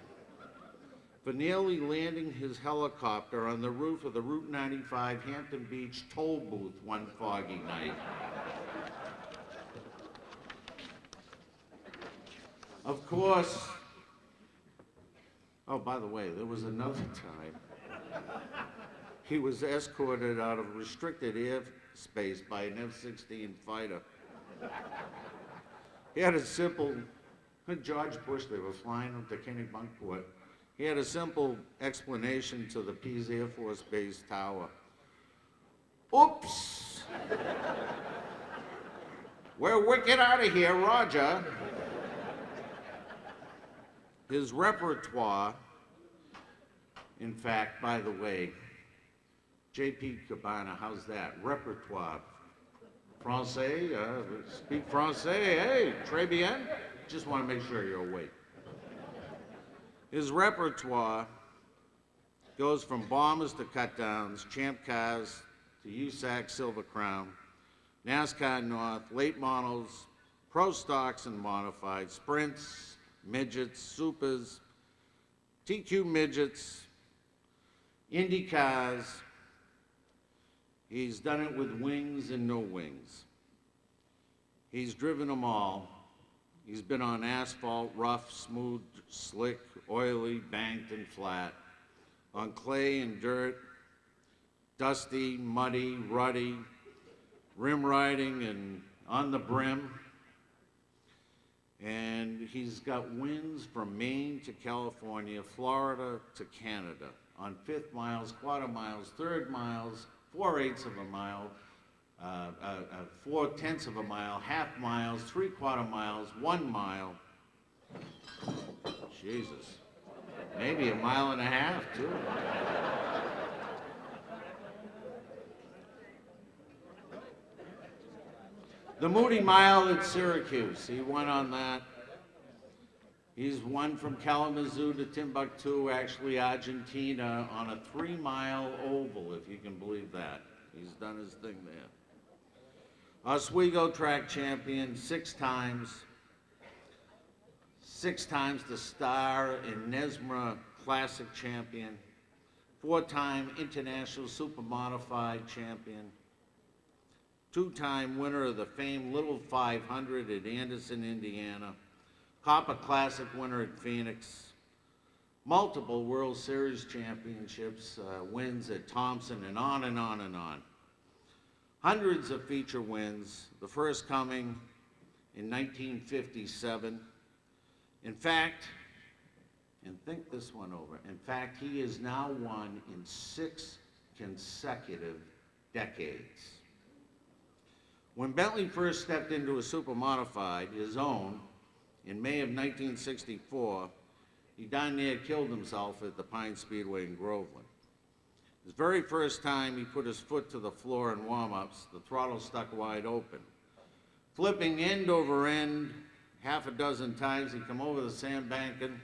for nearly landing his helicopter on the roof of the Route 95 Hampton Beach toll booth one foggy night. Of course, oh, by the way, there was another time he was escorted out of restricted airspace by an F-16 fighter. He had a simple, George Bush, they were flying up to Kennebunkport. He had a simple explanation to the Pease Air Force Base tower. Oops! We're wicked out of here, Roger. His repertoire, in fact, by the way, J.P. Cabana, how's that? Repertoire. Francais, speak Francais, hey, très bien. Just want to make sure you're awake. His repertoire goes from bombers to cut-downs, champ cars to USAC Silver Crown, NASCAR North, late models, pro stocks and modified, sprints, midgets, supers, TQ midgets, Indy cars. He's done it with wings and no wings. He's driven them all. He's been on asphalt, rough, smooth, slick, oily, banked, and flat, on clay and dirt, dusty, muddy, ruddy, rim riding and on the brim. And he's got wins from Maine to California, Florida to Canada, on 5th miles, quarter miles, 3rd miles, 4/8 of a mile, 4/10 of a mile, half miles, 3/4 miles, 1 mile. Jesus. Maybe 1.5 miles, too. The Moody Mile at Syracuse, he won on that. He's won from Kalamazoo to Timbuktu, actually Argentina, on a 3-mile oval, if you can believe that. He's done his thing there. Oswego track champion 6 times. 6 times the Star and Nesmra Classic champion. 4-time International Supermodified champion. 2-time winner of the famed Little 500 at Anderson, Indiana. Copper Classic winner at Phoenix. Multiple World Series championships, wins at Thompson, and on and on and on. Hundreds of feature wins, the first coming in 1957. In fact, and think this one over, in fact, he has now won in 6 consecutive decades. When Bentley first stepped into a supermodified, his own, in May of 1964, he darn near killed himself at the Pine Speedway in Groveland. His very first time he put his foot to the floor in warm-ups, the throttle stuck wide open. Flipping end over end, half a dozen times, he come over the sandbanking,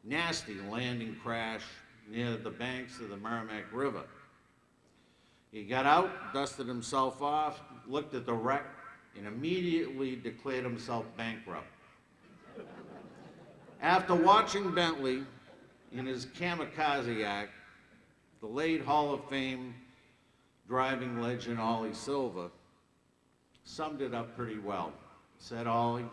nasty landing crash near the banks of the Merrimack River. He got out, dusted himself off, looked at the wreck, and immediately declared himself bankrupt. After watching Bentley in his kamikaze act, the late Hall of Fame driving legend Ollie Silva summed it up pretty well. Said Ollie,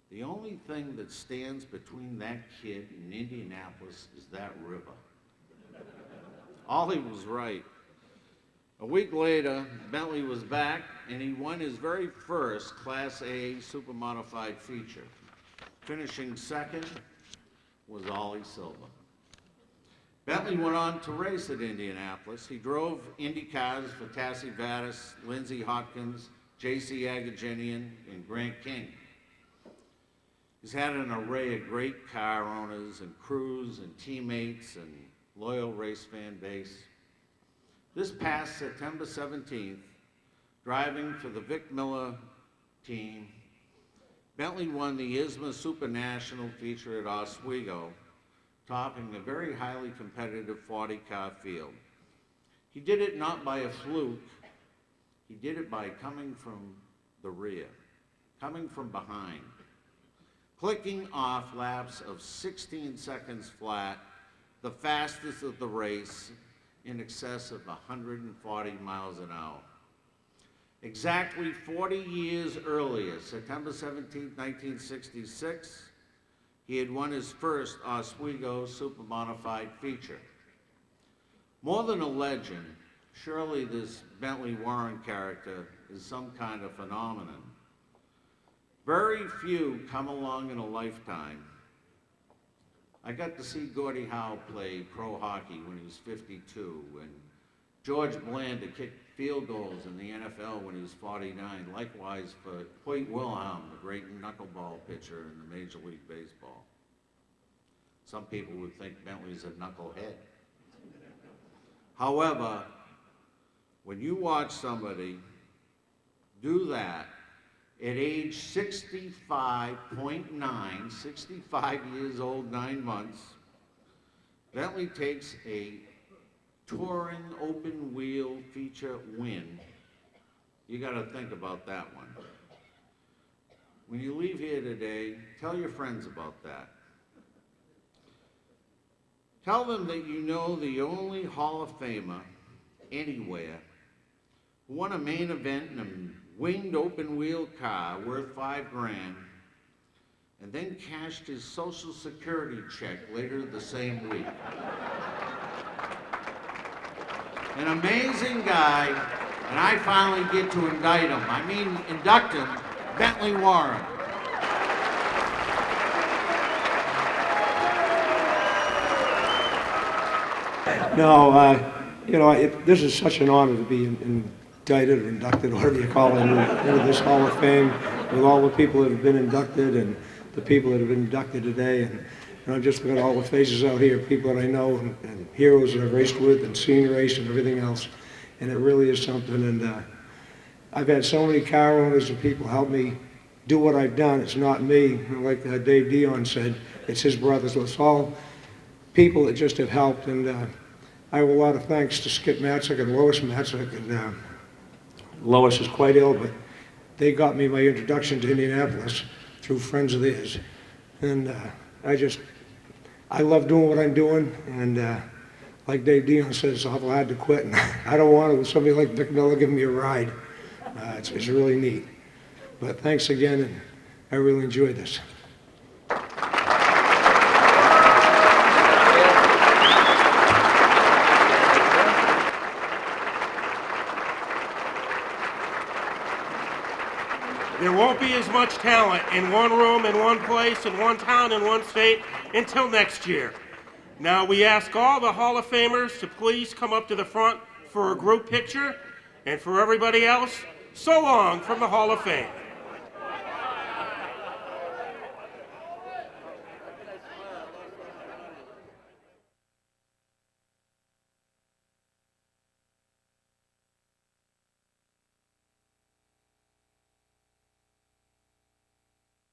the only thing that stands between that kid and Indianapolis is that river. Ollie was right. A week later, Bentley was back and he won his very first Class A Supermodified feature. Finishing second was Ollie Silva. Bentley went on to race at Indianapolis. He drove Indy cars for Tassie Vadas, Lindsey Hopkins, J.C. Agajanian, and Grant King. He's had an array of great car owners and crews and teammates and loyal race fan base. This past September 17th, driving for the Vic Miller team, Bentley won the ISMA Super National feature at Oswego, topping a very highly competitive 40-car field. He did it not by a fluke, he did it by coming from the rear, coming from behind, clicking off laps of 16 seconds flat, the fastest of the race, in excess of 140 miles an hour. Exactly 40 years earlier, September 17, 1966, he had won his first Oswego Supermodified feature. More than a legend, surely this Bentley Warren character is some kind of phenomenon. Very few come along in a lifetime. I got to see Gordie Howe play pro hockey when he was 52, and George Blanda kicked field goals in the NFL when he was 49. Likewise for Hoyt Wilhelm, the great knuckleball pitcher in the Major League Baseball. Some people would think Bentley's a knucklehead. However, when you watch somebody do that at age 65.9, 65 years old, 9 months, Bentley takes a touring open wheel feature win. You got to think about that one. When you leave here today, tell your friends about that. Tell them that you know the only Hall of Famer anywhere who won a main event in a winged open wheel car worth $5 grand and then cashed his Social Security check later the same week. An amazing guy, and I finally get to indict him. I mean, induct him, Bentley Warren. No, this is such an honor to be indicted or inducted, whatever you call it, into this Hall of Fame with all the people that have been inducted and the people that have been inducted today. And I'm just looking at all the faces out here, people that I know and heroes that I've raced with and seen race and everything else. And it really is something. And I've had so many car owners and people help me do what I've done. It's not me. Like Dave Dion said, it's his brothers. It's all people that just have helped. And I have a lot of thanks to Skip Matzik and Lois Matzik. And Lois is quite ill, but they got me my introduction to Indianapolis through friends of theirs. And I love doing what I'm doing. And like Dave Dion says, it's awful hard to quit. And I don't want it with somebody like Vic Miller giving me a ride. It's really neat. But thanks again, and I really enjoyed this. There won't be as much talent in one room, in one place, in one town, in one state until next year. Now we ask all the Hall of Famers to please come up to the front for a group picture, and for everybody else, so long from the Hall of Fame.